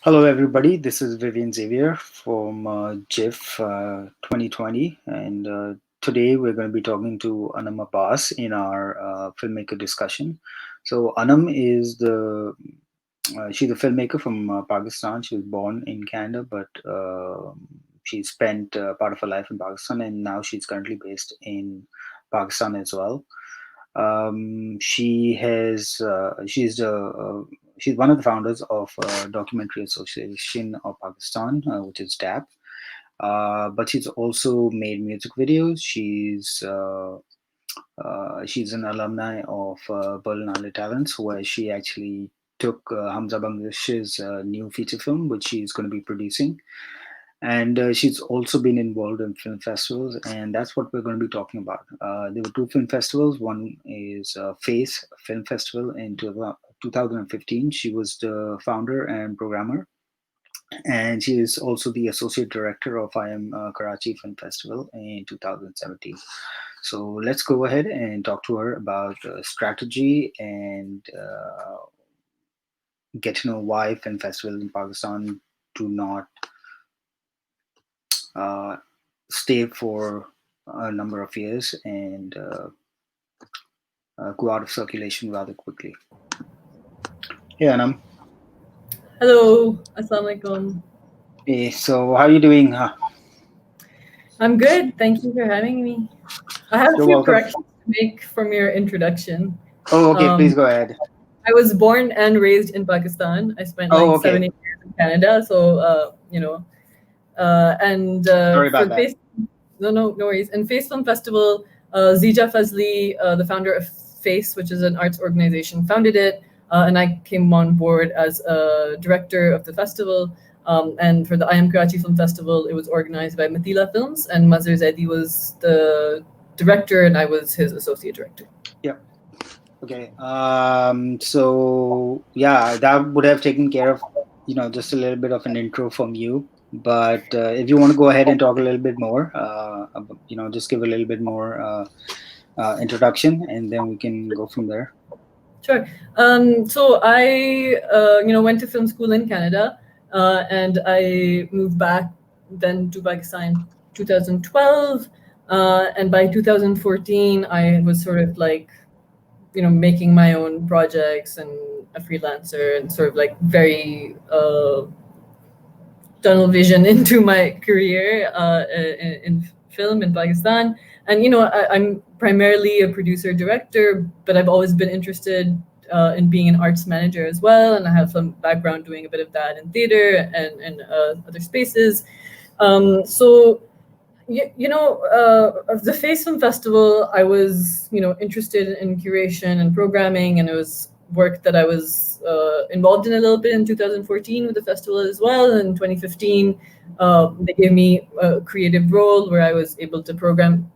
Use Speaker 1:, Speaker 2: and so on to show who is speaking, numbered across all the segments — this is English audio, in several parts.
Speaker 1: Hello, everybody. This is Vivian Xavier from GIFF 2020, and today we're going to be talking to Anam Abbas in our filmmaker discussion. So, Anam is she's a filmmaker from Pakistan. She was born in Canada, but she spent part of her life in Pakistan, and now she's currently based in Pakistan as well. She's one of the founders of Documentary Association of Pakistan, which is DAP. But she's also made music videos. She's an alumni of Berlinale Talents, where she actually took Hamza Bangash's new feature film, which she's going to be producing. And she's also been involved in film festivals, and that's what we're going to be talking about. There were two film festivals. One is Face Film Festival in 2015. She was the founder and programmer, and she is also the associate director of Karachi Film Festival in 2017. So let's go ahead and talk to her about strategy and get to know why film festivals in Pakistan do not stay for a number of years and go out of circulation rather quickly. Hey, Anam.
Speaker 2: Hello, Assalamu alaikum.
Speaker 1: Hey, so how are you doing?
Speaker 2: I'm good. Thank you for having me. I have a
Speaker 1: You're
Speaker 2: few
Speaker 1: welcome.
Speaker 2: corrections to make from your introduction.
Speaker 1: Oh, okay. Please go ahead.
Speaker 2: I was born and raised in Pakistan. I spent like
Speaker 1: okay.
Speaker 2: 7 years in Canada. So,
Speaker 1: Sorry about that.
Speaker 2: No worries. And Face Film Festival, Zija Fazli, the founder of Face, which is an arts organization, founded it. And I came on board as a director of the festival. And for the I Am Karachi Film Festival, it was organized by Matila Films, and Mazhar Zaidi was the director, and I was his associate director.
Speaker 1: Yeah. Okay. So yeah, that would have taken care of, just a little bit of an intro from you. But if you want to go ahead and talk a little bit more, just give a little bit more introduction, and then we can go from there.
Speaker 2: Sure. So I, went to film school in Canada, and I moved back then to Pakistan in 2012. And by 2014, I was sort of like, making my own projects and a freelancer and sort of like very tunnel vision into my career in film in Pakistan. And, I'm primarily a producer director, but I've always been interested in being an arts manager as well. And I have some background doing a bit of that in theater and other spaces. So, of the Face Film Festival, I was, interested in curation and programming, and it was work that I was involved in a little bit in 2014 with the festival as well. In 2015, they gave me a creative role where I was able to program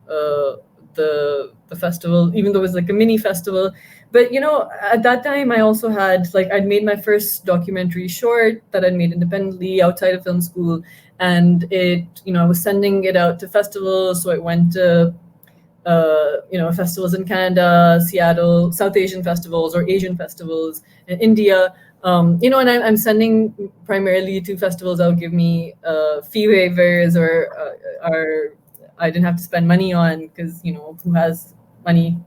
Speaker 2: the festival, even though it was like a mini festival. But, at that time, I also had, I'd made my first documentary short that I'd made independently outside of film school. And I was sending it out to festivals. So it went to, festivals in Canada, Seattle, South Asian festivals or Asian festivals in India. And I'm sending primarily to festivals that would give me fee waivers or I didn't have to spend money on, because, who has money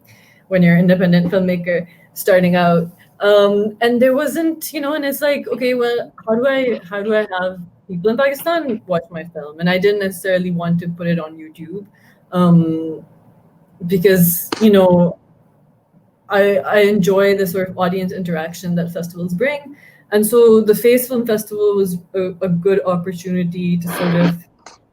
Speaker 2: when you're an independent filmmaker starting out? And there wasn't, and it's like, okay, well, how do I have people in Pakistan watch my film? And I didn't necessarily want to put it on YouTube. Because, I enjoy the sort of audience interaction that festivals bring. And so the Face Film Festival was a good opportunity to sort of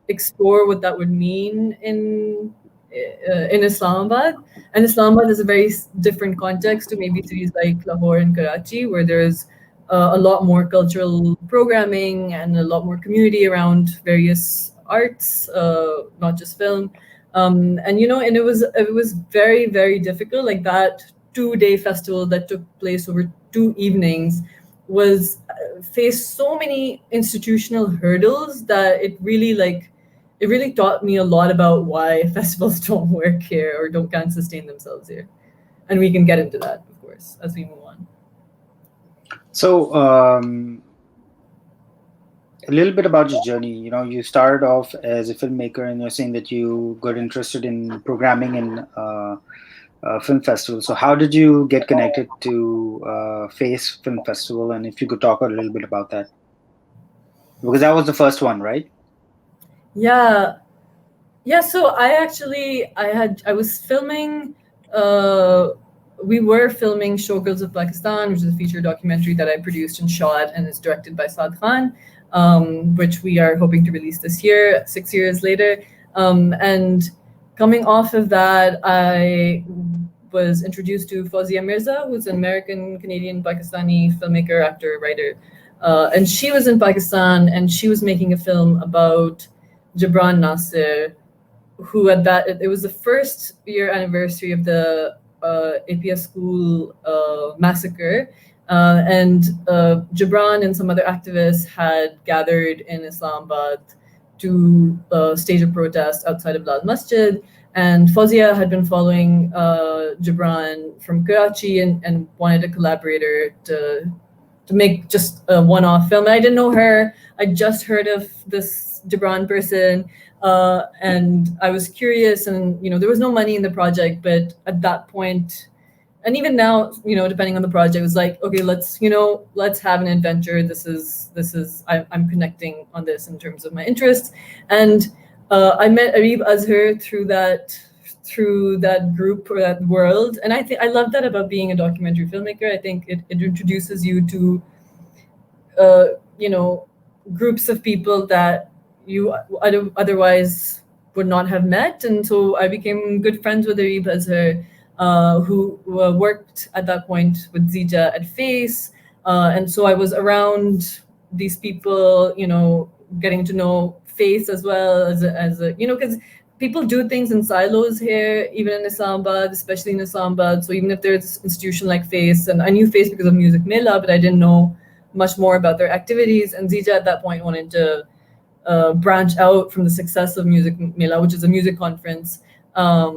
Speaker 2: explore what that would mean in Islamabad. And Islamabad is a very different context to maybe cities like Lahore and Karachi, where there's a lot more cultural programming and a lot more community around various arts, not just film. And it was very, very difficult. Like that 2-day festival that took place over 2 evenings was faced so many institutional hurdles that it really taught me a lot about why festivals don't work here or can't sustain themselves here. And we can get into that, of course, as we move on.
Speaker 1: So a little bit about your journey. You started off as a filmmaker, and you're saying that you got interested in programming in film festival. So how did you get connected to Face Film Festival, and if you could talk a little bit about that, because that was the first one, right?
Speaker 2: Yeah. Yeah, so I was filming, we were filming Showgirls of Pakistan, which is a feature documentary that I produced and shot and is directed by Saad Khan, which we are hoping to release this year, 6 years later. And coming off of that, I was introduced to Fawzia Mirza, who's an American, Canadian, Pakistani filmmaker, actor, writer. And she was in Pakistan, and she was making a film about Jabran Nasir, who it was the first year anniversary of the APS school massacre. And Jabran and some other activists had gathered in Islamabad to stage a protest outside of Lal Masjid. And Fawzia had been following Jabran from Karachi and wanted a collaborator to make just a one-off film. And I didn't know her. I just heard of this Jabran person. And I was curious, and there was no money in the project, but at that point, and even now, depending on the project, it was like, okay, let's have an adventure. I'm connecting on this in terms of my interests. And I met Arib Azhar through that group or that world. And I love that about being a documentary filmmaker. I think it introduces you to groups of people that you otherwise would not have met. And so I became good friends with Arib Azhar, who worked at that point with Zija at Face. And so I was around these people, getting to know Face as well as because people do things in silos here, even in Islamabad, especially in Islamabad. So even if there's an institution like Face, and I knew Face because of Music Mela, but I didn't know much more about their activities. And Zija at that point wanted to branch out from the success of Music Mela, which is a music conference. And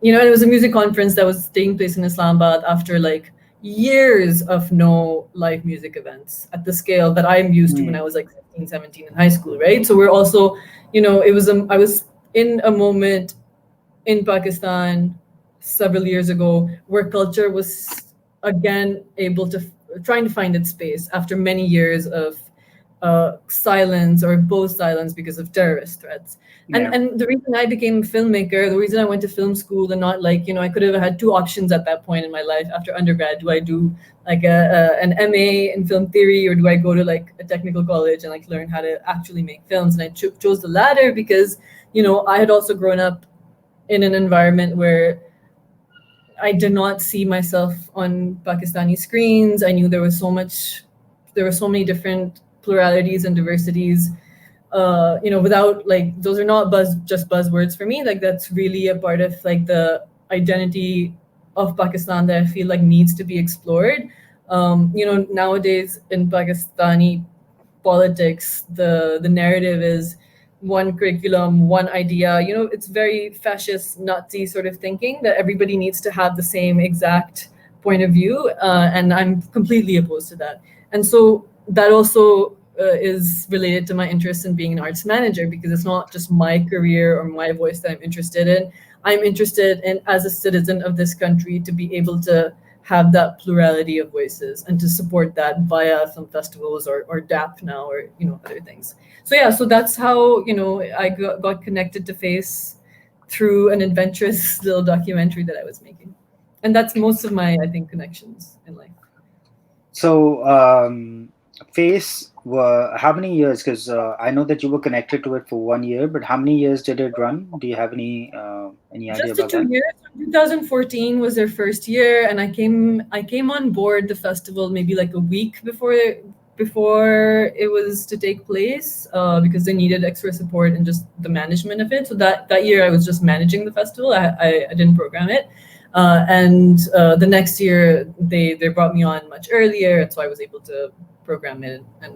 Speaker 2: it was a music conference that was taking place in Islamabad after like years of no live music events at the scale that I'm used to when I was like 16, 17 in high school, right? So we're also, I was in a moment in Pakistan several years ago where culture was again able to trying to find its space after many years of silence or imposed silence because of terrorist threats.
Speaker 1: Yeah.
Speaker 2: And the reason I became a filmmaker, the reason I went to film school and not like, I could have had two options at that point in my life after undergrad. Do I do like an MA in film theory, or do I go to like a technical college and like learn how to actually make films? And I chose the latter because, I had also grown up in an environment where I did not see myself on Pakistani screens. I knew there were so many different pluralities and diversities, without like, those are not just buzzwords for me. Like that's really a part of like the identity of Pakistan that I feel like needs to be explored. Nowadays in Pakistani politics, the narrative is one curriculum, one idea. It's very fascist, Nazi sort of thinking that everybody needs to have the same exact point of view, and I'm completely opposed to that. And so that also is related to my interest in being an arts manager, because it's not just my career or my voice that I'm interested in. I'm interested in, as a citizen of this country, to be able to have that plurality of voices and to support that via film festivals or DAP now, or other things. So yeah, so that's how I got connected to Face through an adventurous little documentary that I was making, and that's most of my, I think, connections in life.
Speaker 1: So Face, how many years? Because I know that you were connected to it for 1 year, but how many years did it run? Do you have any idea
Speaker 2: Just
Speaker 1: about
Speaker 2: 2 years. 2014 was their first year, and I came on board the festival maybe like a week before it was to take place, because they needed extra support and just the management of it. So that year I was just managing the festival. I didn't program it. And the next year they brought me on much earlier, and so I was able to program it and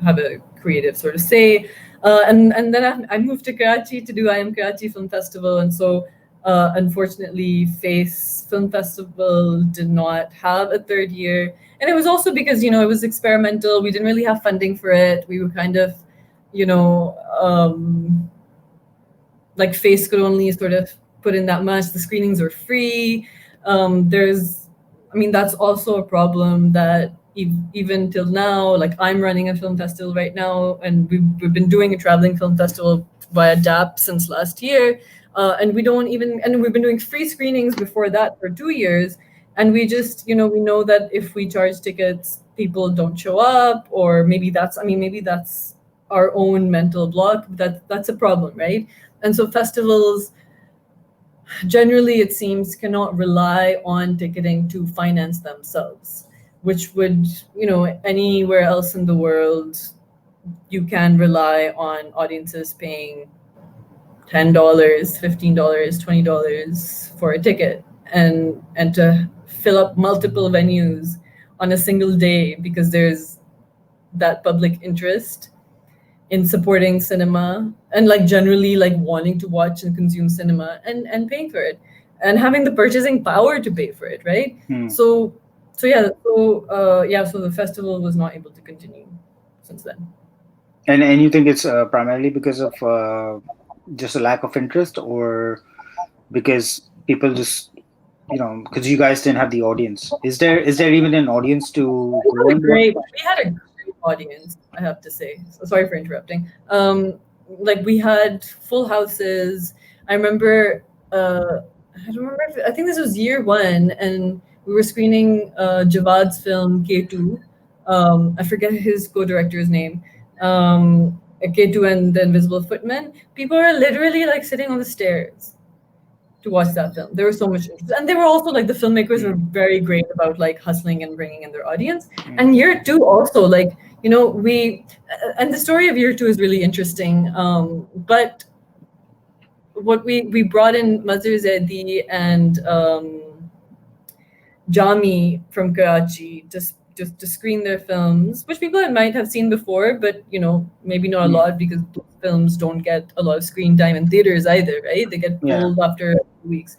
Speaker 2: have a creative sort of say. And then I moved to Karachi to do I Am Karachi Film Festival, and so Unfortunately, Face Film Festival did not have a third year. And it was also because, it was experimental. We didn't really have funding for it. We were kind of, you know, like Face could only sort of put in that much. The screenings are free. That's also a problem that even till now, like I'm running a film festival right now, and we've been doing a traveling film festival via DAP since last year. And we've been doing free screenings before that for 2 years. And we just, we know that if we charge tickets, people don't show up, or maybe that's our own mental block. That's a problem, right? And so festivals generally, it seems, cannot rely on ticketing to finance themselves, which would, anywhere else in the world, you can rely on audiences paying $10, $15, $20 for a ticket, and to fill up multiple venues on a single day because there's that public interest in supporting cinema and like generally like wanting to watch and consume cinema and paying for it and having the purchasing power to pay for it, right? So the festival was not able to continue since then.
Speaker 1: And you think it's primarily because of just a lack of interest, or because people just because you guys didn't have the audience? Is there even an audience to go and
Speaker 2: we had a great audience, I have to say. So sorry for interrupting. Like we had full houses. I remember I think this was year one, and we were screening Javad's film K2. I forget his co-director's name. K2 and the Invisible Footman. People are literally like sitting on the stairs to watch that film. There was so much interest. And they were also like, the filmmakers were very great about like hustling and bringing in their audience. And year two also, like, and the story of year two is really interesting. But what we brought in Mazhar Zaidi and Jami from Karachi just to screen their films, which people might have seen before, but maybe not a lot, because those films don't get a lot of screen time in theaters either, right? They get pulled after a few weeks.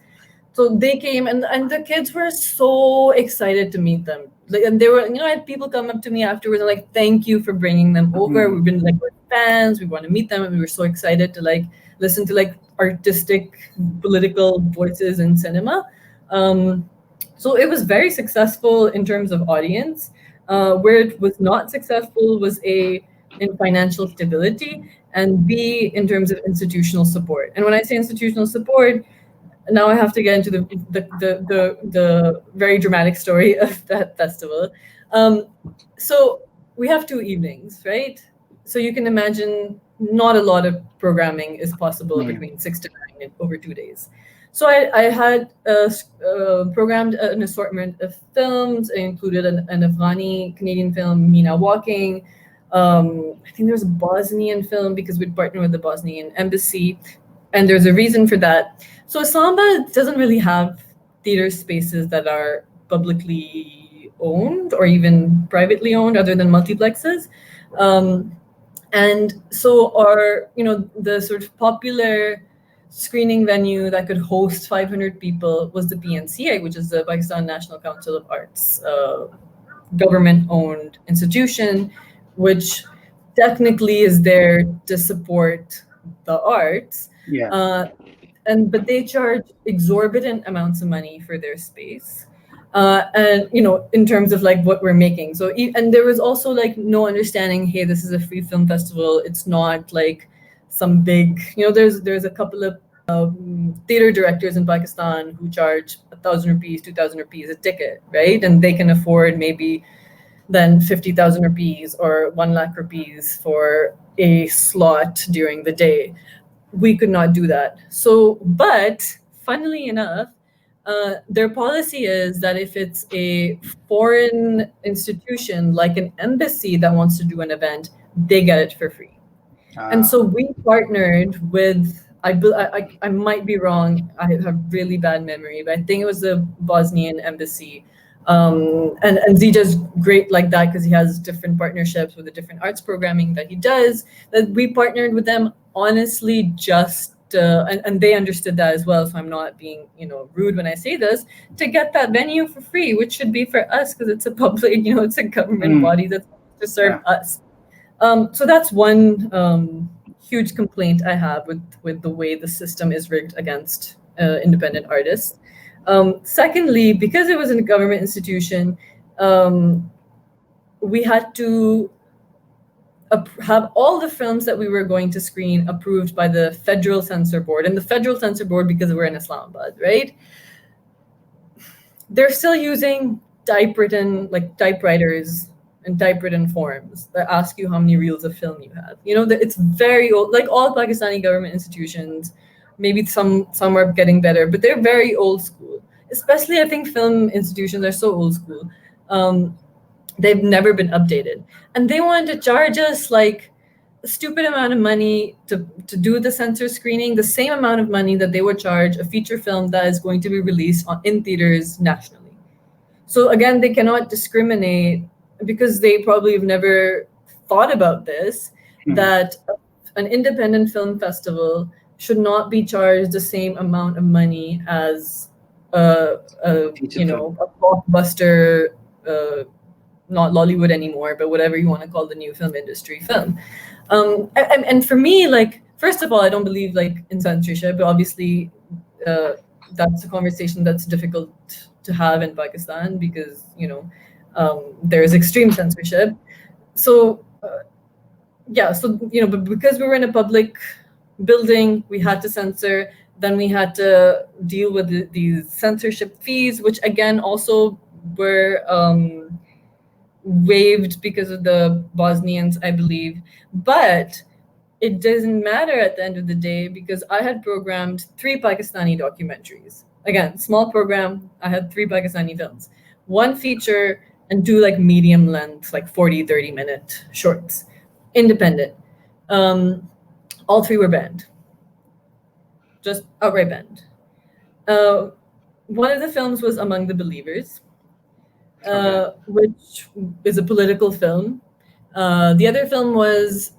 Speaker 2: So they came, and the kids were so excited to meet them. Like, and they were, I had people come up to me afterwards and like, thank you for bringing them over. We've been like, we're fans. We want to meet them, and we were so excited to like listen to like artistic, political voices in cinema. So it was very successful in terms of audience. Where it was not successful was in financial stability, and B, in terms of institutional support. And when I say institutional support, now I have to get into the very dramatic story of that festival. So we have 2 evenings, right? So you can imagine not a lot of programming is possible between 6 to 9 over 2 days. So I had programmed an assortment of films. It included an Afghani Canadian film, Mina Walking. I think there was a Bosnian film because we'd partnered with the Bosnian embassy, and there's a reason for that. So Islamabad doesn't really have theater spaces that are publicly owned or even privately owned, other than multiplexes. And so the sort of popular screening venue that could host 500 people was the PNCA, which is the Pakistan National Council of Arts, government-owned institution, which technically is there to support the arts. But they charge exorbitant amounts of money for their space. And in terms of like what we're making. So, and there was also like no understanding, hey, this is a free film festival. It's not like some big, there's a couple of theater directors in Pakistan who charge 1,000 rupees, 2,000 rupees a ticket, right? And they can afford maybe then 50,000 rupees or 1 lakh rupees for a slot during the day. We could not do that. So, but funnily enough, their policy is that if it's a foreign institution like an embassy that wants to do an event, they get it for free. And so we partnered with, I might be wrong, I have really bad memory, but I think it was the Bosnian embassy. And Zija's great like that because he has different partnerships with the different arts programming that he does. That we partnered with them honestly just and they understood that as well. So I'm not being, rude when I say this, to get that venue for free, which should be for us because it's a public, it's a government body that's to serve us. So that's one huge complaint I have with the way the system is rigged against independent artists. Secondly, because it was in a government institution, we had to have all the films that we were going to screen approved by the Federal Censor Board. And the Federal Censor Board, because we're in Islamabad, right? They're still using typewriters and typewritten forms that ask you how many reels of film you have. It's very old, like all Pakistani government institutions. Maybe some are getting better, but they're very old school. Especially, I think film institutions are so old school. They've never been updated. And they wanted to charge us like a stupid amount of money to do the censor screening, the same amount of money that they would charge a feature film that is going to be released in theaters nationally. So again, they cannot discriminate because they probably have never thought about this, that an independent film festival should not be charged the same amount of money as a blockbuster, not Lollywood anymore, but whatever you want to call the new film industry film. And for me, like, first of all, I don't believe in censorship, but obviously that's a conversation that's difficult to have in Pakistan because, there is extreme censorship. So, but because we were in a public building, we had to censor. Then we had to deal with these censorship fees, which again also were waived because of the Bosnians, I believe. But it doesn't matter at the end of the day because I had programmed 3 Pakistani documentaries. Again, small program, I had 3 Pakistani films. 1 feature and 2 medium length, 40, 30-minute shorts. Independent. All 3 were banned. Just outright banned. One of the films was Among the Believers, which is a political film. The other film was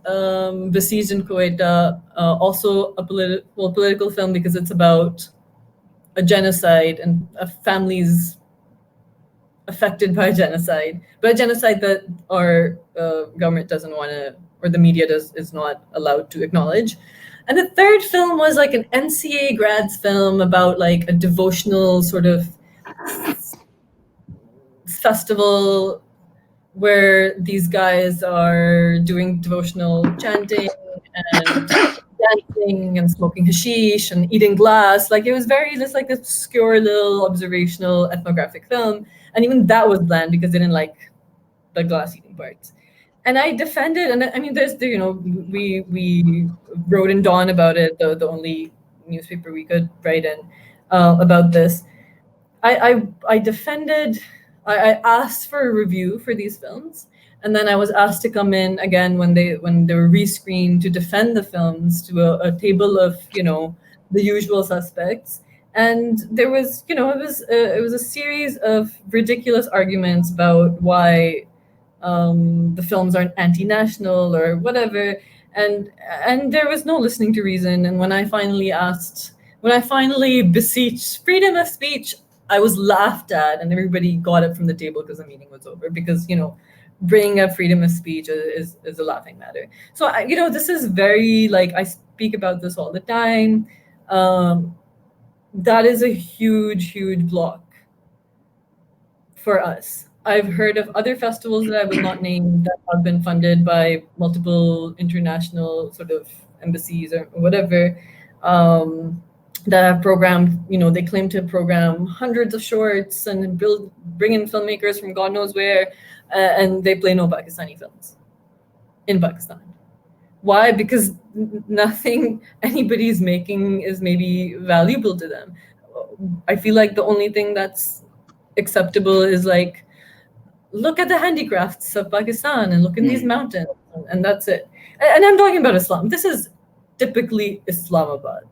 Speaker 2: Besieged in Quetta, also a political film because it's about a genocide and families affected by genocide, but a genocide that our government doesn't want to, or the media is not allowed to acknowledge. And the third film was an NCA grads film about a devotional sort of festival where these guys are doing devotional chanting and dancing and smoking hashish and eating glass. It was very just this obscure little observational ethnographic film. And even that was banned because they didn't like the glass eating parts. And I defended, and I mean, we wrote in Dawn about it, the only newspaper we could write in about this. I defended, I asked for a review for these films, and then I was asked to come in again when they were rescreened to defend the films to a table of the usual suspects. And there was it was a series of ridiculous arguments about why the films aren't anti-national or whatever, and there was no listening to reason. And when I finally beseeched freedom of speech, I was laughed at, and everybody got up from the table because the meeting was over. Because bringing up freedom of speech is a laughing matter. So this is very I speak about this all the time. That is a huge block for us. I've heard of other festivals that I will not name that have been funded by multiple international sort of embassies or whatever, that have programmed, they claim to program hundreds of shorts and bring in filmmakers from God knows where, and they play no Pakistani films in Pakistan. Why? Because nothing anybody's making is maybe valuable to them. I feel like the only thing that's acceptable is look at the handicrafts of Pakistan and look in these mountains, and that's it. And I'm talking about Islam. This is typically Islamabad.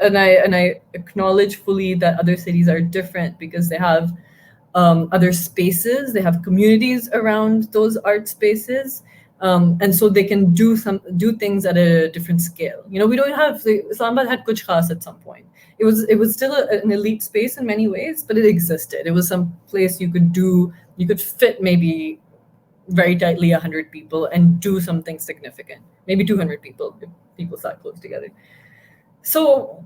Speaker 2: And I acknowledge fully that other cities are different because they have other spaces, they have communities around those art spaces. And so they can do things at a different scale. We don't have Islamabad had Kuch Khas at some point. It was still an elite space in many ways, but it existed. It was some place you could fit maybe very tightly 100 people and do something significant. Maybe 200 people if people sat close together. So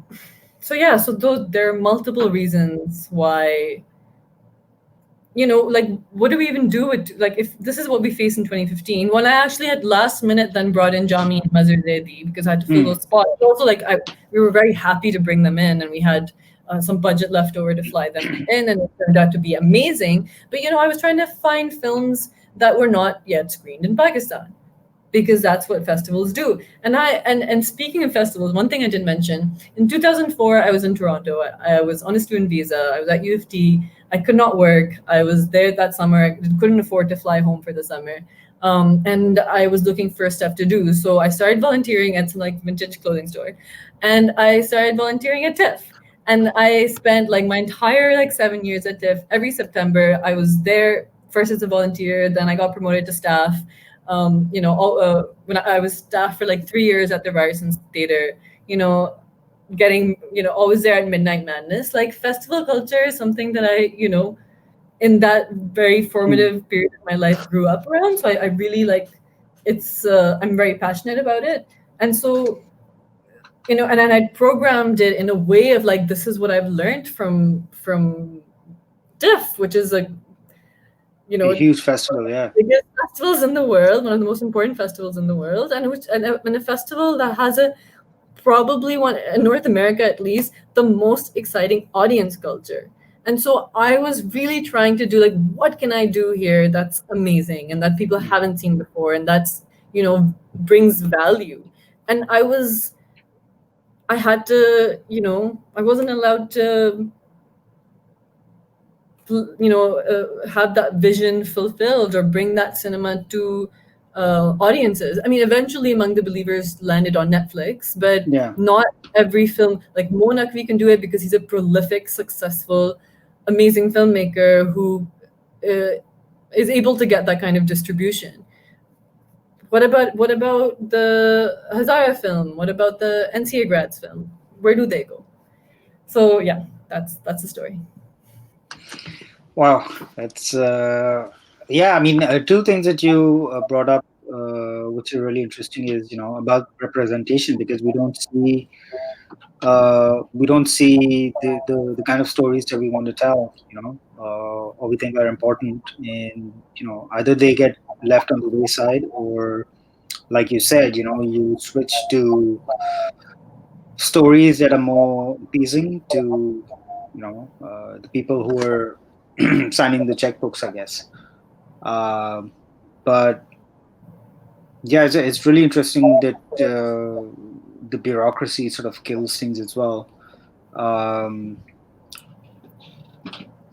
Speaker 2: yeah, so there are multiple reasons why, like, what do we even do with, like, if this is what we faced in 2015, when I actually had last minute then brought in Jami and Mazur Zaidi because I had to fill those spots. Also, like, we were very happy to bring them in, and we had some budget left over to fly them in, and it turned out to be amazing. But I was trying to find films that were not yet screened in Pakistan, because that's what festivals do. And speaking of festivals, one thing I didn't mention, in 2004, I was in Toronto. I was on a student visa. I was at U of T. I could not work. I was there that summer. I couldn't afford to fly home for the summer. And I was looking for stuff to do. So I started volunteering at some like vintage clothing store. And I started volunteering at Tiff. And I spent like my entire like 7 years at Tiff. Every September, I was there first as a volunteer. Then I got promoted to staff. When I was staff for like 3 years at the Ryerson Theater, getting, always there at Midnight Madness. Like, festival culture is something that I, in that very formative period of my life grew up around. So I really like, I'm very passionate about it. And so, and I programmed it in a way of like, this is what I've learned from TIFF, which is like,
Speaker 1: a huge festival, yeah.
Speaker 2: Biggest festivals in the world, one of the most important festivals in the world, and a festival that has probably one in North America at least, the most exciting audience culture. And so I was really trying to do like, what can I do here that's amazing and that people haven't seen before, and that's brings value. And I had to, I wasn't allowed to have that vision fulfilled or bring that cinema to audiences. I mean, eventually Among the Believers landed on Netflix, but not every film. Like Mo Naqvi can do it because he's a prolific, successful, amazing filmmaker who is able to get that kind of distribution. What about the Hazara film? What about the NCA grads film? Where do they go? So yeah, that's the story.
Speaker 1: Wow, that's I mean, two things that you brought up, which are really interesting, is about representation, because we don't see the kind of stories that we want to tell, or we think are important, and either they get left on the wayside, or like you said, you switch to stories that are more appeasing to the people who are signing the checkbooks, I guess. But yeah, it's really interesting that the bureaucracy sort of kills things as well. I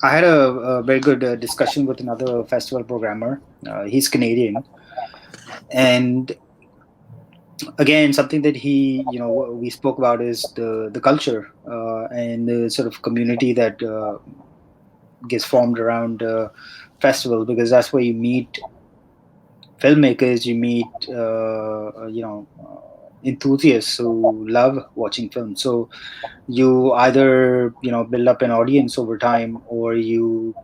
Speaker 1: had a very good discussion with another festival programmer. He's Canadian, and again, something that we spoke about is the culture and the sort of community that gets formed around festival, because that's where you meet filmmakers, you meet enthusiasts who love watching films. So you either build up an audience over time, or you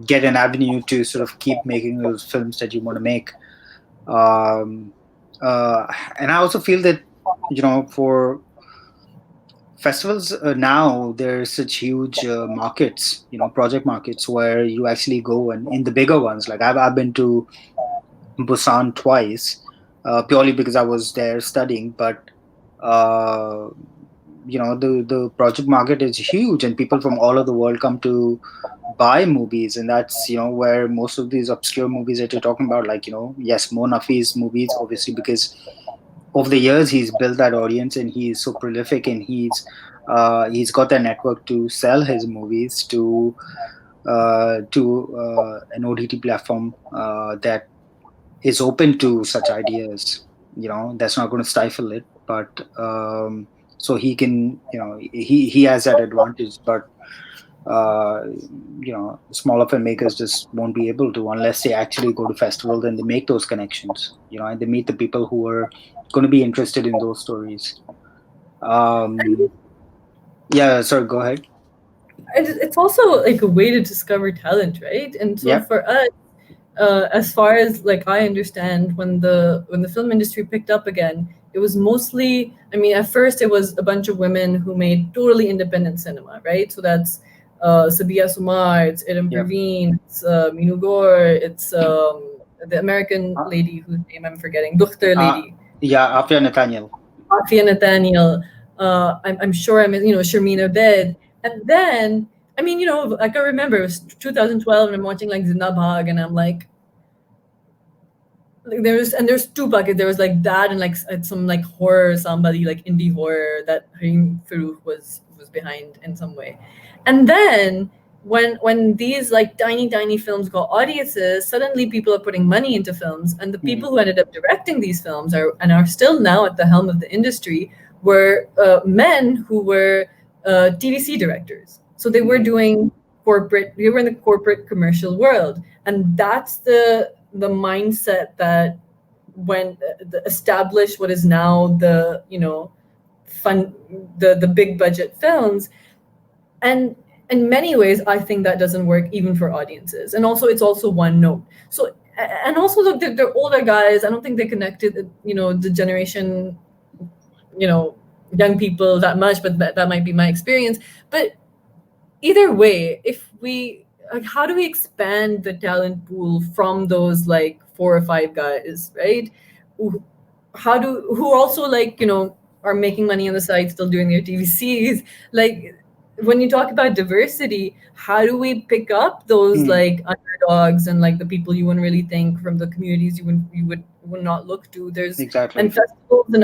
Speaker 1: get an avenue to sort of keep making those films that you want to make. And I also feel that for festivals now, there's such huge markets, project markets, where you actually go, and in the bigger ones, like I've been to Busan twice, purely because I was there studying. But the project market is huge, and people from all over the world come to buy movies, and that's where most of these obscure movies that you're talking about, like yes, Mo Nafi's movies, obviously, because over the years he's built that audience, and he's so prolific, and he's got that network to sell his movies to an OTT platform that is open to such ideas, that's not going to stifle it. But so he can, he has that advantage. But uh, smaller filmmakers just won't be able to unless they actually go to festivals and they make those connections, and they meet the people who are going to be interested in those stories. um yeah, sorry, go ahead.
Speaker 2: It's also like a way to discover talent, right? And so
Speaker 1: Yep.
Speaker 2: for us, as far as like I understand, when the film industry picked up again, it was mostly. I mean, at first it was a bunch of women who made totally independent cinema, right? So that's Sabia Sumar, it's Iram
Speaker 1: Yep.
Speaker 2: Perveen, it's Minu Gore, it's the American
Speaker 1: uh,
Speaker 2: lady whose name I'm forgetting, Dukhtar
Speaker 1: uh,
Speaker 2: lady,
Speaker 1: yeah, Afia Nathaniel.
Speaker 2: Afia Nathaniel. I'm sure Sharmina Bed, and then I mean, like I remember it was 2012, and I'm watching like Zindabad, and I'm like there's two buckets. There was like that and like some like horror, somebody like indie horror that Harim Farooq was behind in some way. And then when these like tiny films got audiences, suddenly people are putting money into films, and the
Speaker 1: Hmm.
Speaker 2: people who ended up directing these films are still now at the helm of the industry were men who were TVC directors. So they were
Speaker 1: Hmm.
Speaker 2: doing corporate. They were in the corporate commercial world, and that's the mindset that when established what is now the fun the big budget films. And in many ways I think that doesn't work even for audiences, and also it's also one note. So and also look, they're older guys. I don't think they connected the generation, you know young people that much, but that might be my experience. But either way, if we like, how do we expand the talent pool from those like four or five guys, right? Who- who also like are making money on the side, still doing their TVCs. Like when you talk about diversity, how do we pick up those
Speaker 1: Hmm.
Speaker 2: like underdogs and like the people you wouldn't really think from the communities you would not look to? There's
Speaker 1: Exactly.
Speaker 2: and festivals in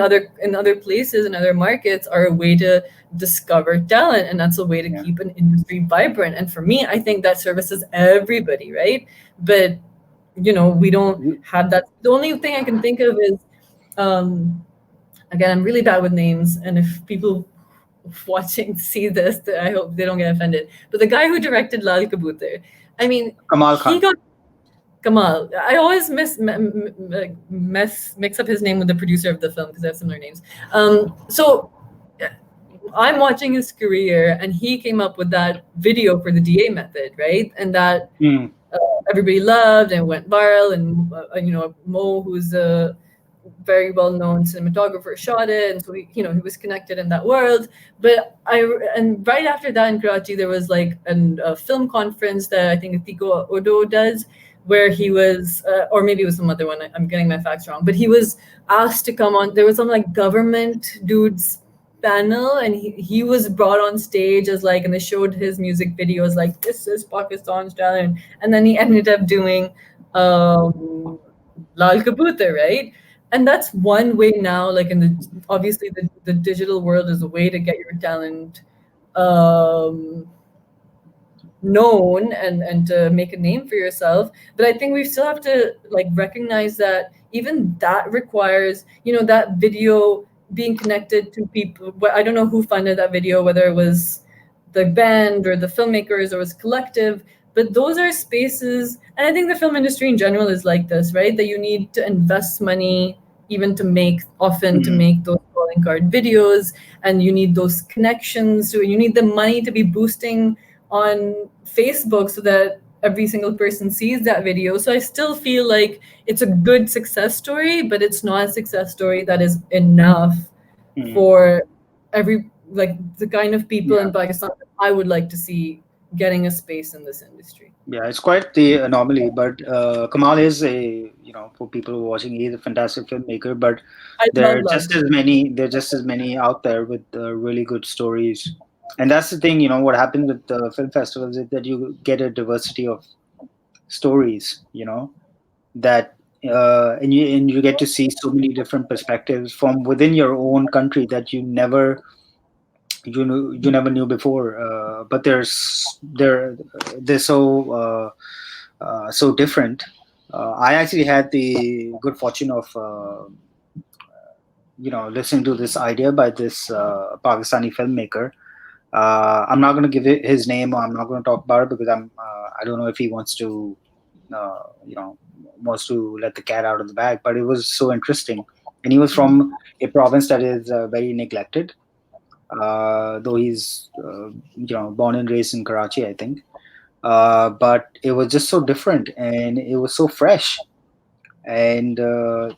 Speaker 2: other places and other markets are a way to discover talent, and that's a way to
Speaker 1: Yeah.
Speaker 2: keep an industry vibrant. And for me, I think that services everybody, right? But we don't
Speaker 1: You-
Speaker 2: have that. The only thing I can think of is, um again, I'm really bad with names, and if people watching see this, I hope they don't get offended. But the guy who directed Lal Kabutar, I mean,
Speaker 1: Kamal
Speaker 2: he
Speaker 1: Khan.
Speaker 2: got Kamal. I always mix up his name with the producer of the film because they have similar names. So I'm watching his career, and he came up with that video for the DA method, right? And that
Speaker 1: Hmm.
Speaker 2: uh, everybody loved and went viral. And Mo, who's a very well-known cinematographer, shot it, and so he was connected in that world. But and right after that in Karachi, there was like a film conference that I think Atiko Odo does, where he was, or maybe it was some other one. I'm getting my facts wrong, but he was asked to come on. There was some like government dudes panel, and he was brought on stage as like, and they showed his music videos like, this is Pakistan's talent. And then he ended up doing Lal Kabutar, right? And that's one way now, like in obviously the digital world is a way to get your talent um known and to make a name for yourself. But I think we still have to like recognize that even that requires that video being connected to people. I don't know who funded that video, whether it was the band or the filmmakers or it was collective, but those are spaces. And I think the film industry in general is like this, right? That you need to invest money even to make, often to
Speaker 1: Hmm.
Speaker 2: make those calling card videos, and you need those connections. So you need the money to be boosting on Facebook so that every single person sees that video. So I still feel like it's a good success story, but it's not a success story that is enough
Speaker 1: Hmm.
Speaker 2: for every like the kind of people
Speaker 1: Yeah.
Speaker 2: in Pakistan that I would like to see getting a space in this industry.
Speaker 1: Yeah, it's quite the anomaly, but Kamal is for people who are watching, he's a fantastic filmmaker, but
Speaker 2: I
Speaker 1: there
Speaker 2: love
Speaker 1: are
Speaker 2: Lal
Speaker 1: just as
Speaker 2: Kapoor.
Speaker 1: many, there are just as many out there with really good stories. And that's the thing, what happens with film festivals is that you get a diversity of stories, that and you get to see so many different perspectives from within your own country that you never knew before. But they're so different. I actually had the good fortune of listening to this idea by this Pakistani filmmaker. I'm not going to give it his name, or I'm not going to talk about it because I don't know if he wants to, you know, wants to let the cat out of the bag. But it was so interesting, and he was from a province that is very neglected. Though he's born and raised in Karachi, I think. But it was just so different, and it was so fresh. And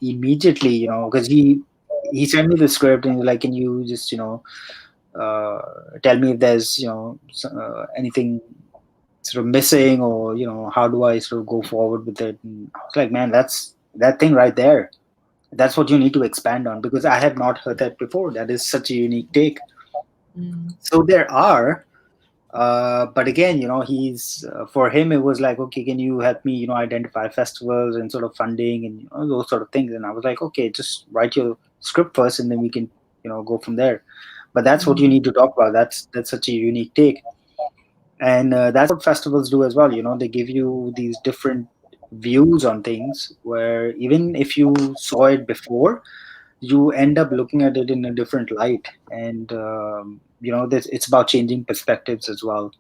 Speaker 1: immediately, because he sent me the script and he's like, can you just uh, tell me if there's anything sort of missing, or how do I sort of go forward with it. And I was like, man, that's that thing right there, that's what you need to expand on, because I have not heard that before. That is such a unique take.
Speaker 2: Mm.
Speaker 1: So there are, but again, he's for him it was like, okay, can you help me identify festivals and sort of funding and those sort of things. And I was like, okay, just write your script first and then we can go from there. But that's what you
Speaker 2: Mm.
Speaker 1: need to talk about. That's such a unique take. And that's what festivals do as well. They give you these different views on things, where even if you saw it before, you end up looking at it in a different light. And it's about changing perspectives as well.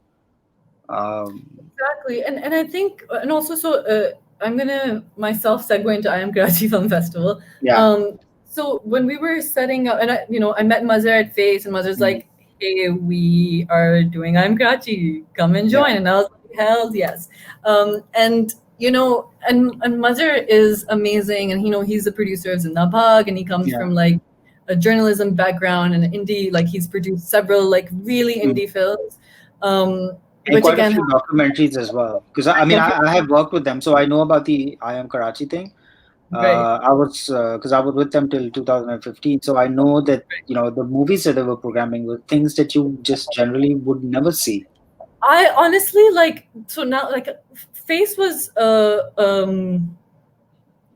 Speaker 1: um,
Speaker 2: Exactly, and I think, and also, so I'm gonna myself segue into I Am Karachi Film Festival.
Speaker 1: yeah.
Speaker 2: So when we were setting up, and I met Mazhar at Face, and Mazhar's
Speaker 1: Mm,
Speaker 2: like, "Hey, we are doing I Am Karachi, come and
Speaker 1: yeah.
Speaker 2: join." And I was like, "Hell yes!" And and Mazhar is amazing, and he's the producer of Zindabad, and he comes
Speaker 1: Yeah.
Speaker 2: from like a journalism background and indie, like he's produced several like really
Speaker 1: Mm.
Speaker 2: indie films. Um,
Speaker 1: And
Speaker 2: which
Speaker 1: quite a
Speaker 2: again,
Speaker 1: few documentaries as well, because I mean, I have worked with them, so I know about the I Am Karachi thing.
Speaker 2: right.
Speaker 1: I was because I was with them till 2015, so I know that the movies that they were programming were things that you just generally would never see.
Speaker 2: I honestly like, so now like Face was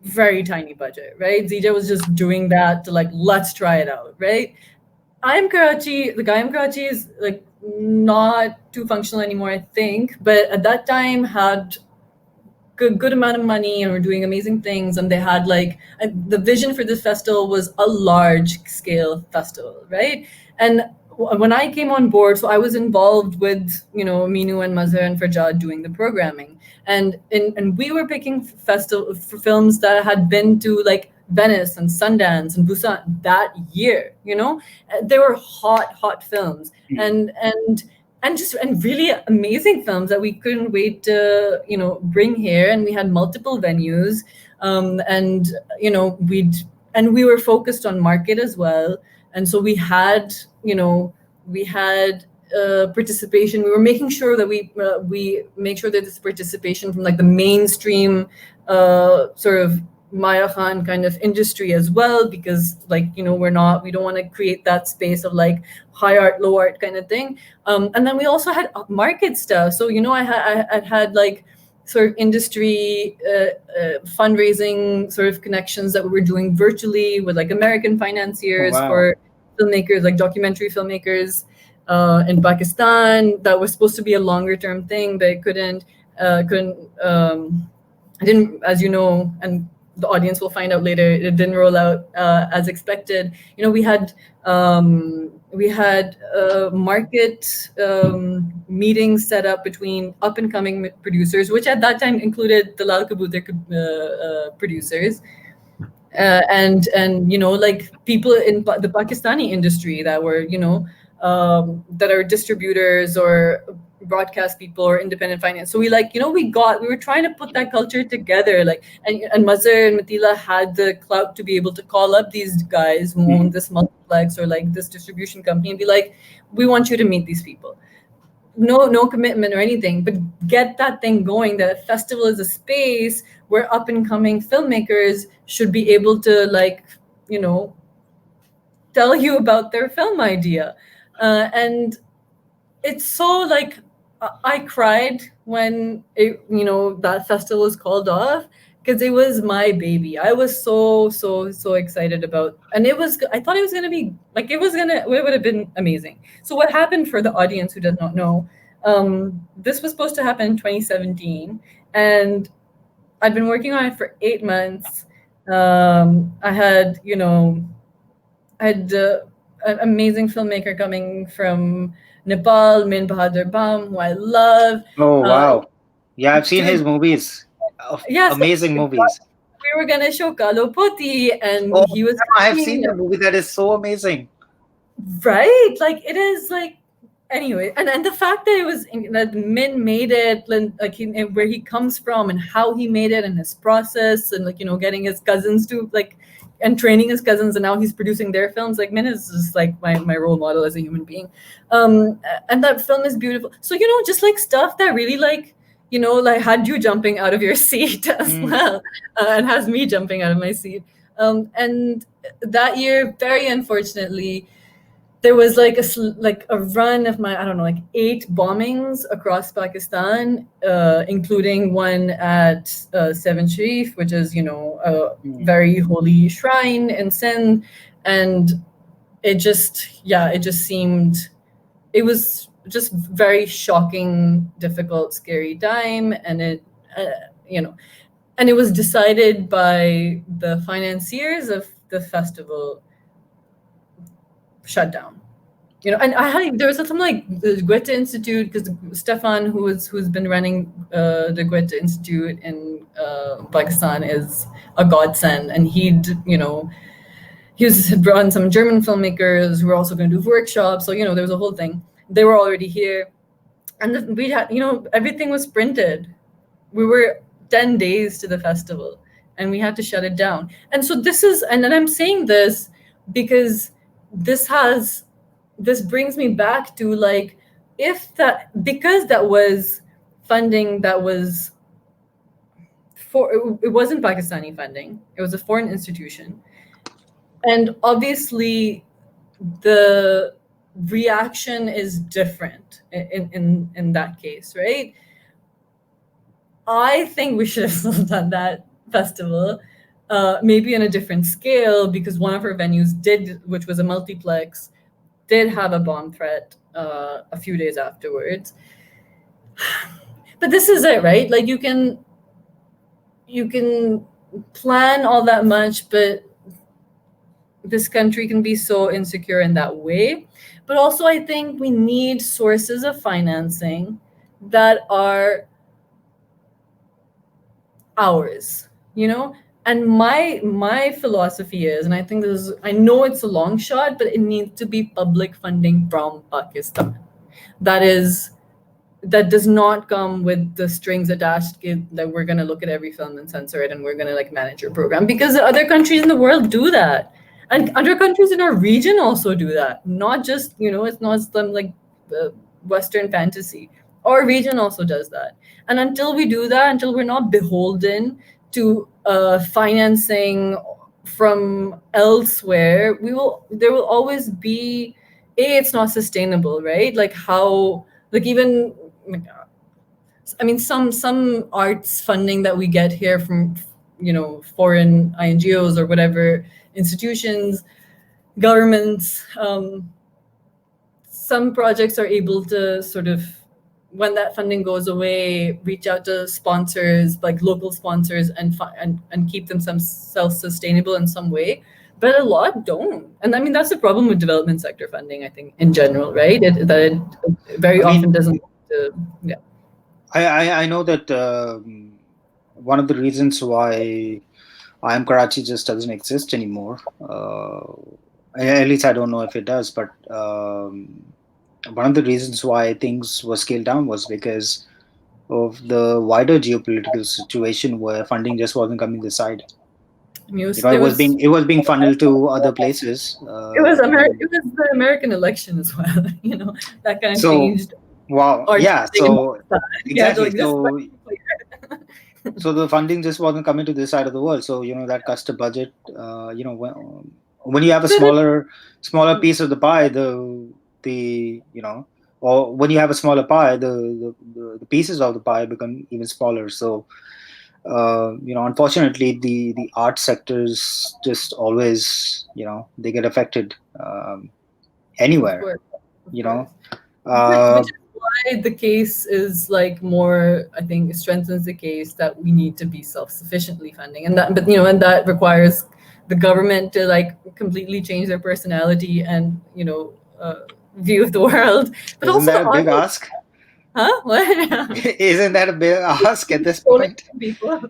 Speaker 2: very tiny budget, right? ZJ was just doing that to like, let's try it out, right? I'm Karachi, the guy in Karachi is like not too functional anymore, I think, but at that time had good amount of money and were doing amazing things. And they had like the vision for this festival was a large scale festival, right? And when I came on board, so I was involved with Minu and Mazhar and Farjad doing the programming, and we were picking festival for films that had been to like Venice and Sundance and Busan that year. They were hot films,
Speaker 1: Mm.
Speaker 2: and really amazing films that we couldn't wait to bring here. And we had multiple venues, and we were focused on market as well. And so we had participation. We were making sure that we make sure that this participation from like the mainstream sort of Maya Khan kind of industry as well, because like we don't want to create that space of like high art, low art kind of thing. And then we also had market stuff. So I had like sort of industry fundraising sort of connections that we were doing virtually with like American
Speaker 1: Oh,
Speaker 2: financiers
Speaker 1: wow.
Speaker 2: for filmmakers, like documentary filmmakers in Pakistan. That was supposed to be a longer term thing, but it couldn't. I didn't, as you know, and the audience will find out later, it didn't roll out as expected. We had market meetings set up between up and coming producers, which at that time included the Lal Kabooter producers, and like people in the Pakistani industry that were that are distributors or broadcast people or independent finance. So we were trying to put that culture together, like, and Mazhar and Matila had the clout to be able to call up these guys who own
Speaker 1: Mhm.
Speaker 2: this multiplex or like this distribution company and be like, we want you to meet these people. No commitment or anything, but get that thing going, that a festival is a space where up and coming filmmakers should be able to like you know tell you about their film idea. And it's so like I cried when that festival was called off, because it was my baby. I was so excited about, and I thought it was gonna be like it would have been amazing. So what happened, for the audience who does not know, this was supposed to happen in 2017, and I'd been working on it for 8 months. I had an amazing filmmaker coming from Nepal, Min Bahadur Bam, who I love.
Speaker 1: Oh
Speaker 2: Uh,
Speaker 1: wow. Yeah, I've seen
Speaker 2: Dude,
Speaker 1: his movies.
Speaker 2: yes,
Speaker 1: Amazing movies.
Speaker 2: we were gonna show Kalo Poti, and
Speaker 1: Oh,
Speaker 2: he was
Speaker 1: I have
Speaker 2: coming.
Speaker 1: seen that movie. That is so amazing.
Speaker 2: Right, like it is like anyway, and the fact that it was that Min made it, like where he comes from and how he made it and his process, and like getting his cousins to like and training his cousins, and now he's producing their films. Like Min is just like my role model as a human being, and that film is beautiful. So just like stuff that really like like had you jumping out of your seat as
Speaker 1: Mm.
Speaker 2: well, and has me jumping out of my seat. And that year, very unfortunately, there was like a run of I don't know, like 8 bombings across Pakistan, including one at Seven Sharif, which is a
Speaker 1: Mm.
Speaker 2: very holy shrine in Sindh, and it just seemed it was just very shocking, difficult, scary time, and it you know and it was decided by the financiers of the festival shut down. And I had there was something like the Goethe Institute, because Stefan, who's been running the Goethe Institute in Pakistan, is a godsend, and he had brought in some German filmmakers who were also going to do workshops. So there was a whole thing. They were already here, and we had everything was printed. We were 10 days to the festival, and we had to shut it down. And so this is, and then I'm saying this because this brings me back to like, because that was funding that was it wasn't Pakistani funding, it was a foreign institution, and obviously the reaction is different in that case, right? I think we should have still done that festival, maybe on a different scale, because one of our venues which was a multiplex, did have a bomb threat a few days afterwards. But this is it, right? Like you can plan all that much, but this country can be so insecure in that way. But also, I think we need sources of financing that are ours, and my philosophy is, and I think I know it's a long shot, but it needs to be public funding from Pakistan. That does not come with the strings attached, that we're going to look at every film and censor it, and we're going to like manage your program, because other countries in the world do that, and other countries in our region also do that. Not just it's not some like Western fantasy. Our region also does that. And until we do that, until we're not beholden to financing from elsewhere, there will always be it's not sustainable, right? Like how, like even, I mean, some arts funding that we get here from foreign INGOs or whatever institutions, governments, some projects are able to sort of, when that funding goes away, reach out to sponsors, like local sponsors, and keep themselves self-sustainable in some way. But a lot don't, and I mean that's the problem with development sector funding, I think, in general, right? It very
Speaker 1: I
Speaker 2: often
Speaker 1: mean,
Speaker 2: doesn't. Yeah.
Speaker 1: I know that one of the reasons why I am Karachi just doesn't exist anymore. At least I don't know if it does, but one of the reasons why things were scaled down was because of the wider geopolitical situation where funding just wasn't coming this side.
Speaker 2: There was
Speaker 1: It was being funneled to other places.
Speaker 2: It was the American election as well. That kind of
Speaker 1: So
Speaker 2: changed
Speaker 1: wow,
Speaker 2: our
Speaker 1: yeah.
Speaker 2: funding in
Speaker 1: So
Speaker 2: Pakistan. Yeah, so
Speaker 1: exactly.
Speaker 2: like this is what
Speaker 1: So
Speaker 2: people here.
Speaker 1: the funding just wasn't coming to this side of the world. So that cuts the budget. When you have a
Speaker 2: So
Speaker 1: smaller piece of the pie, the or when you have a smaller pie, the pieces of the pie become even smaller. So unfortunately, the art sectors just always they get affected
Speaker 2: of
Speaker 1: anywhere.
Speaker 2: course, of
Speaker 1: You know,
Speaker 2: course. Which
Speaker 1: uh,
Speaker 2: is why the case is like more, I think it strengthens the case that we need to be self-sufficiently funding, and that requires the government to like completely change their personality and view of the world, but
Speaker 1: Isn't
Speaker 2: also
Speaker 1: that
Speaker 2: the
Speaker 1: a big
Speaker 2: audience.
Speaker 1: ask?
Speaker 2: Huh? What?
Speaker 1: Isn't that a big ask at this
Speaker 2: Scrolling
Speaker 1: point?
Speaker 2: through people.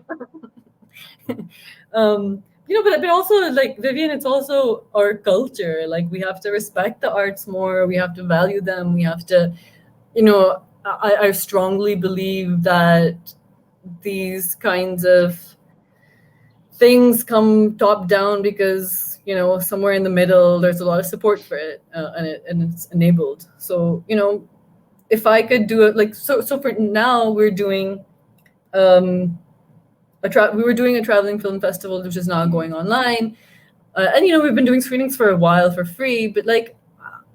Speaker 2: But also like Vivian, it's also our culture. Like we have to respect the arts more. We have to value them. We have to, I strongly believe that these kinds of things come top down because somewhere in the middle there's a lot of support for it, and it's enabled. So if I could do it like so for now we're doing we were doing a traveling film festival which is now going online, and we've been doing screenings for a while for free, but like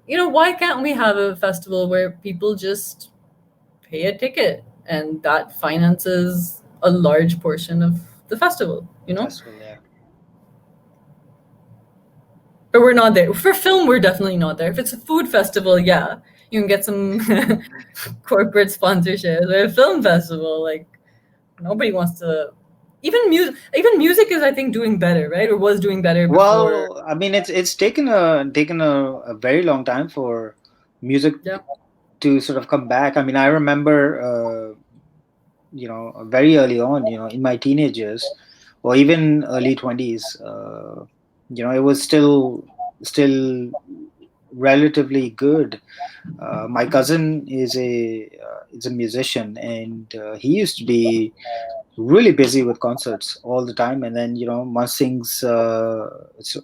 Speaker 2: why can't we have a festival where people just pay a ticket and that finances a large portion of the festival,
Speaker 1: Festival, yeah.
Speaker 2: but we're not there for film. We're definitely not there. If it's a food festival, yeah, you can get some corporate sponsorship. But a film festival, like nobody wants to. Even music is, I think, doing better, right? Or was doing better before.
Speaker 1: Well, I mean, it's taken a very long time for music
Speaker 2: Yeah.
Speaker 1: to sort of come back. I mean, I remember, very early on, in my teenage years or even early 20s, it was still relatively good. My cousin is a musician, and he used to be really busy with concerts all the time. And then once things,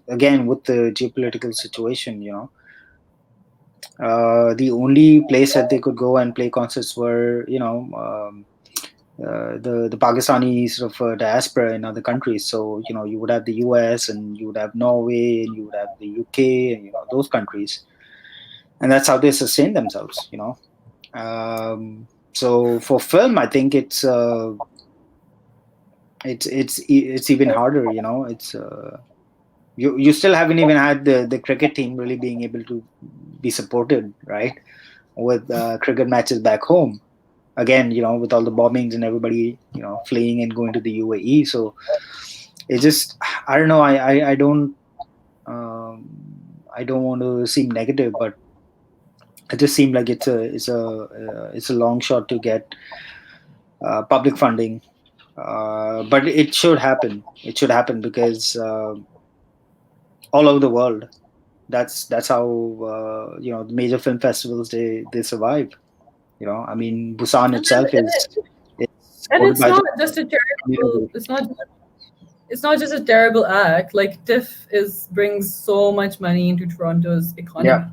Speaker 1: again with the geopolitical situation, the only place that they could go and play concerts were the Pakistani sort of diaspora in other countries. So you would have the US, and you would have Norway, and you would have the UK, and those countries, and that's how they sustain themselves. So for film, I think it's even harder. It's you still haven't even had the cricket team really being able to be supported, right, with cricket matches back home. Again, with all the bombings and everybody fleeing and going to the UAE. So it's just, I don't know. I don't want to seem negative, but it just seemed like it's a long shot to get public funding. But it should happen. It should happen because all over the world, that's how the major film festivals, they survive. I mean, Busan
Speaker 2: And,
Speaker 1: itself is
Speaker 2: and
Speaker 1: supported
Speaker 2: it's
Speaker 1: by
Speaker 2: not
Speaker 1: the
Speaker 2: just a terrible.
Speaker 1: community.
Speaker 2: It's not just a terrible act. Like Tiff brings so much money into Toronto's economy.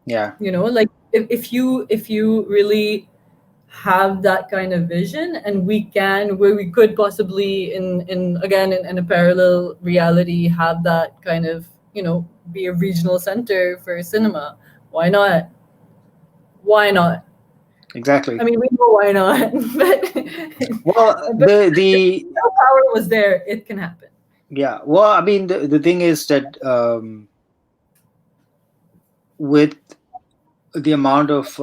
Speaker 1: Yeah, yeah,
Speaker 2: Like if you really have that kind of vision, and where we could possibly in a parallel reality have that kind of be a regional center for cinema. Why not? Why not? I
Speaker 1: exactly.
Speaker 2: mean, we know why not, but
Speaker 1: Well,
Speaker 2: but if
Speaker 1: the
Speaker 2: the power was there, it can happen.
Speaker 1: yeah. Well, I mean, the thing is that with the amount of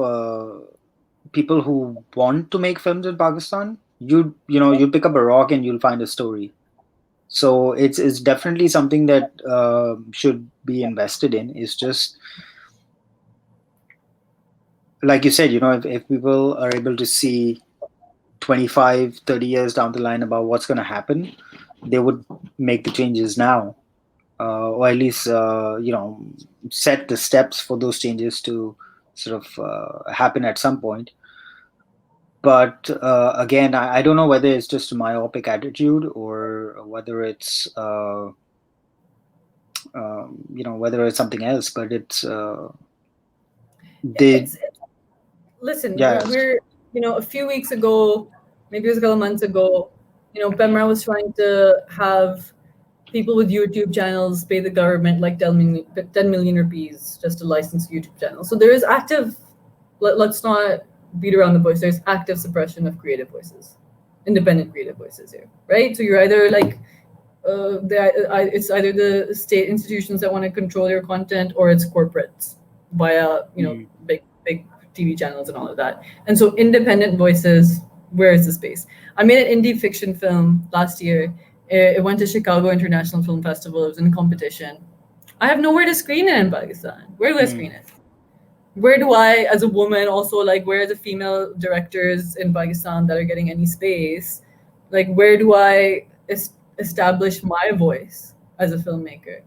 Speaker 1: people who want to make films in Pakistan, you pick up a rock and you'll find a story. So it's definitely something that should be invested in. It's just like you said, if people are able to see 25, 30 years down the line about what's going to happen, they would make the changes now, or at least set the steps for those changes to sort of happen at some point. But again, I don't know whether it's just a myopic attitude, or whether it's whether it's something else. But it's they
Speaker 2: It's listen,
Speaker 1: yeah,
Speaker 2: we're a few weeks ago, maybe it was a couple months ago, Pemra was trying to have people with YouTube channels pay the government like 10 million rupees just to license YouTube channels. So there is active, let's not beat around the bush, there's active suppression of creative voices, independent creative voices here, right? So you're either like, it's either the state institutions that want to control your content, or it's corporates via big TV channels and all of that. And so independent voices, where is the space? I made an indie fiction film last year. It went to Chicago International Film Festival. It was in competition. I have nowhere to screen it in Pakistan. Where do I screen it? Where do I, as a woman, also like where are the female directors in Pakistan that are getting any space? Like where do I establish my voice as a filmmaker?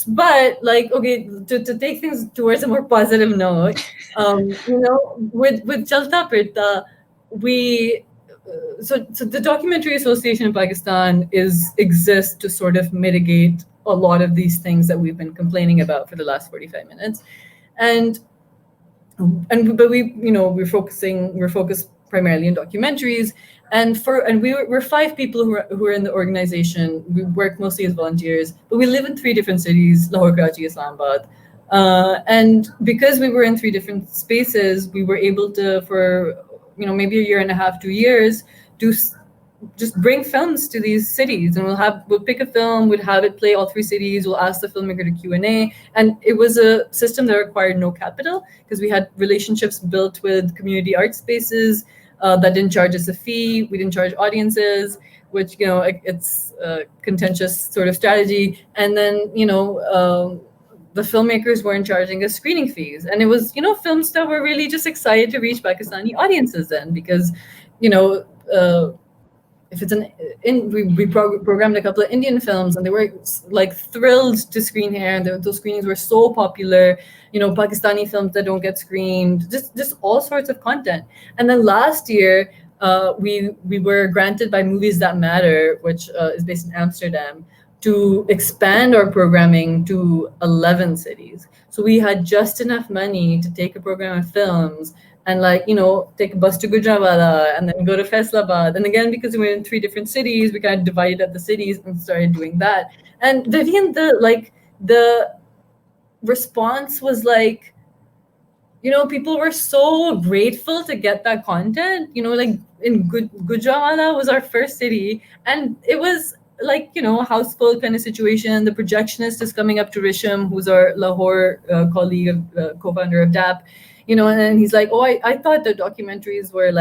Speaker 2: But like, okay, to take things towards a more positive note, with Chalta Phirta, we so the Documentary Association in Pakistan exists to sort of mitigate a lot of these things that we've been complaining about for the last 45 minutes, and but we're focused primarily on documentaries, and we're five people who are in the organization. We work mostly as volunteers, but we live in three different cities: Lahore, Karachi, Islamabad. And because we were in three different spaces, we were able to, for maybe a year and a half, 2 years, just bring films to these cities, and we'll pick a film, we'd have it play all three cities, we'll ask the filmmaker to Q&A, and it was a system that required no capital because we had relationships built with community art spaces that didn't charge us a fee. We didn't charge audiences, which it's a contentious sort of strategy. And then the filmmakers weren't charging us screening fees, and it was films that were really just excited to reach Pakistani audiences then, because if it's we programmed a couple of Indian films, and they were like thrilled to screen here, and those screenings were so popular. Pakistani films that don't get screened, just all sorts of content. And then last year, we were granted by Movies That Matter, which is based in Amsterdam, to expand our programming to 11 cities. So we had just enough money to take a program of films and take a bus to Gujranwala and then go to Faisalabad. And again, because we were in three different cities, we kind of divided up the cities and started doing that. And Vivian, the response was people were so grateful to get that content. In Gujranwala was our first city, and it was a house full kind of situation. The projectionist is coming up to Risham, who's our Lahore colleague, co-founder of DAP, and he's like, oh, I thought the documentaries were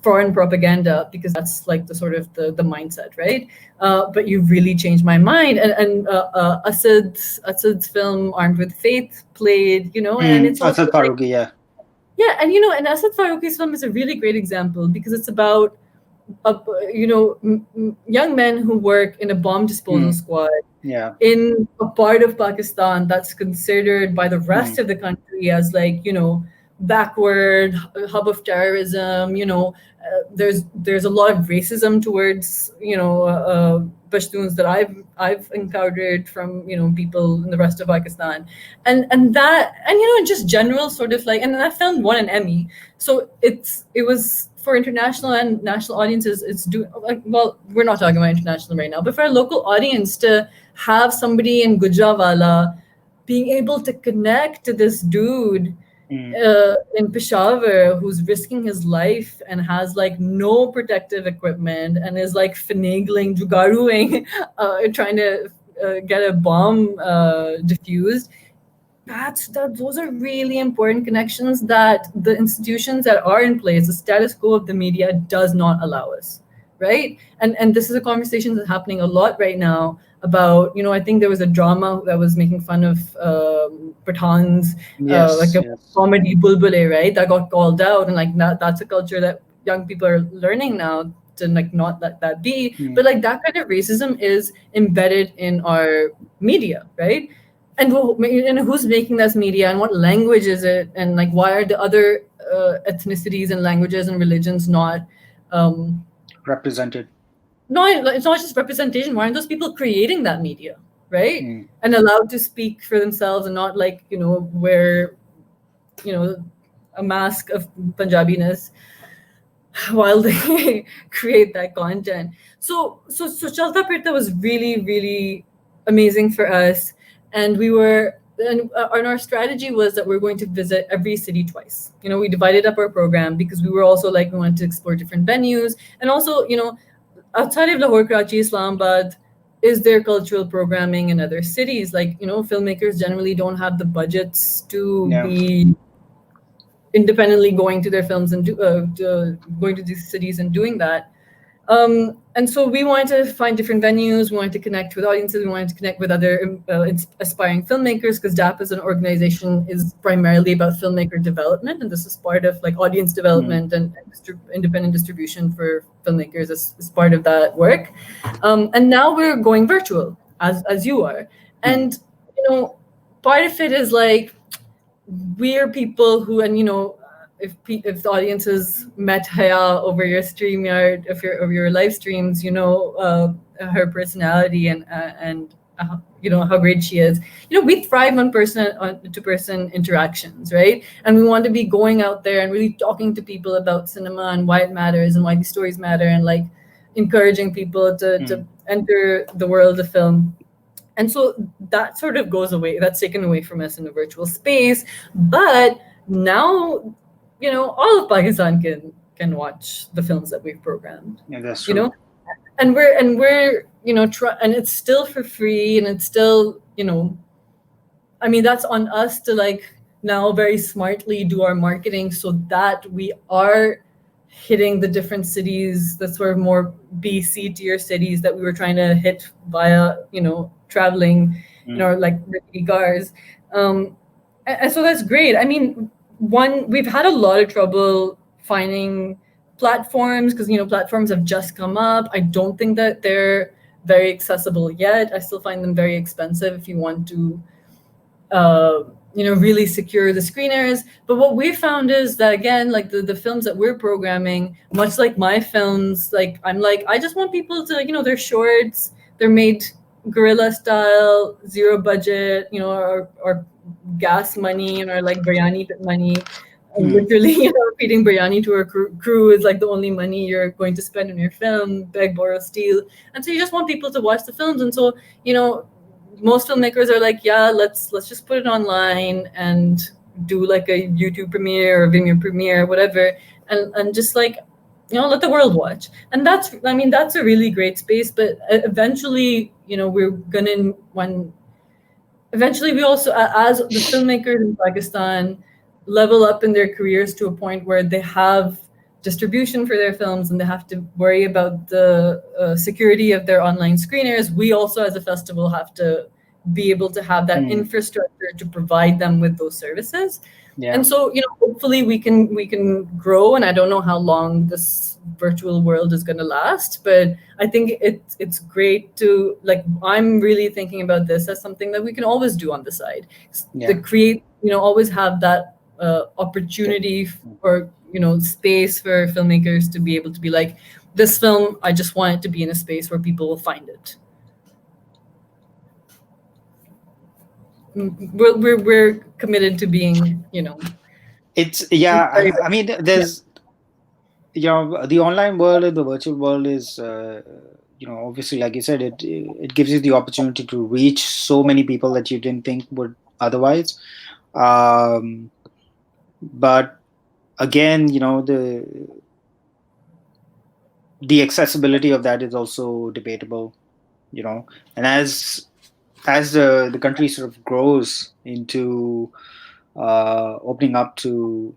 Speaker 2: foreign propaganda, because that's the sort of the mindset, right? But you've really changed my mind. And Asad's film Armed with Faith played, and it's also
Speaker 1: Asad Faruqi, yeah.
Speaker 2: Yeah, and Asad Faruqi's film is a really great example, because it's about young men who work in a bomb disposal squad in a part of Pakistan that's considered by the rest of the country as backward, hub of terrorism. There's a lot of racism towards Pashtuns that I've encountered from people in the rest of Pakistan, and just general sort of and that film won an Emmy, so it was for international and national audiences. It's well, we're not talking about international right now, but for a local audience to have somebody in Gujranwala being able to connect to this dude in Peshawar who's risking his life and has no protective equipment and is finagling, jugaruing, trying to get a bomb diffused. Those are really important connections that the institutions that are in place, the status quo of the media, does not allow us, right? And this is a conversation that's happening a lot right now about, I think there was a drama that was making fun of Pathans, comedy Bulbule, right? That got called out, and that's a culture that young people are learning now to not let that be. But that kind of racism is embedded in our media, right? And who's making this media, and what language is it, and why are the other ethnicities and languages and religions not
Speaker 1: represented?
Speaker 2: No, it's not just representation. Why aren't those people creating that media, right? And allowed to speak for themselves and not wear a mask of Punjabiness while they create that content. So Chalta Phirta was really, really amazing for us. And our strategy was that we're going to visit every city twice. We divided up our program because we were also we wanted to explore different venues. And also, outside of Lahore, Karachi, Islamabad, is there cultural programming in other cities? Filmmakers generally don't have the budgets to be independently going to their films and going to these cities and doing that. And so we wanted to find different venues. We wanted to connect with audiences. We wanted to connect with other aspiring filmmakers, because DAP as an organization is primarily about filmmaker development, and this is part of like audience development and independent distribution for filmmakers is part of that work. And now we're going virtual, as you are, and part of it is like we're people who, and if the audience has met Haya over your StreamYard, of your live streams, her personality and how great she is. We thrive on person-to-person interactions, right? And we want to be going out there and really talking to people about cinema and why it matters and why these stories matter, and like encouraging people to enter the world of film. And so that sort of goes away. That's taken away from us in the virtual space. But now, all of Pakistan can watch the films that we've programmed.
Speaker 1: Yeah, that's true.
Speaker 2: And we're and it's still for free, and it's still, I mean, that's on us to like now very smartly do our marketing so that we are hitting the different cities, the sort of more BC tier cities that we were trying to hit via, traveling, like cars. And so that's great. I mean, we've had a lot of trouble finding platforms, because platforms have just come up. I don't think that they're very accessible yet. I still find them very expensive if you want to really secure the screeners. But what we found is that, again, like the films that we're programming, much like my films, like I'm like, I just want people to, they're shorts, they're made guerrilla style, zero budget, or gas money, or like biryani money. Literally, feeding biryani to a crew is like the only money you're going to spend on your film, beg, borrow, steal. And so you just want people to watch the films. And so, most filmmakers are like, yeah, let's just put it online and do like a YouTube premiere or Vimeo premiere, whatever, and just like, let the world watch. And that's a really great space. But eventually, eventually we also, as the filmmakers in Pakistan level up in their careers to a point where they have distribution for their films and they have to worry about the security of their online screeners, we also as a festival have to be able to have that infrastructure to provide them with those services.
Speaker 1: Yeah.
Speaker 2: And so, hopefully we can grow, and I don't know how long this virtual world is going to last, but I think it's great to, like, I'm really thinking about this as something that we can always do on the side.
Speaker 1: Yeah.
Speaker 2: To create, always have that opportunity or space for filmmakers to be able to be like, this film, I just want it to be in a space where people will find it. We're committed to being,
Speaker 1: it's I mean, there's the online world and the virtual world is obviously, like you said, it gives you the opportunity to reach so many people that you didn't think would otherwise. But again, the accessibility of that is also debatable, and as the country sort of grows into opening up to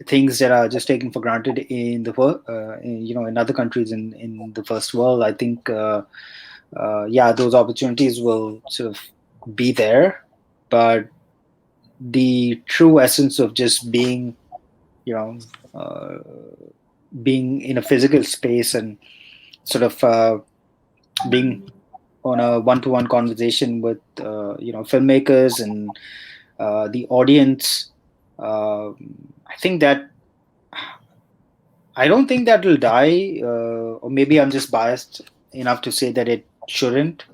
Speaker 1: things that are just taken for granted in the in other countries in the first world, I think those opportunities will sort of be there, but the true essence of just being being in a physical space and sort of being on a one-to-one conversation with filmmakers and the audience, I don't think that will die, or maybe I'm just biased enough to say that it shouldn't,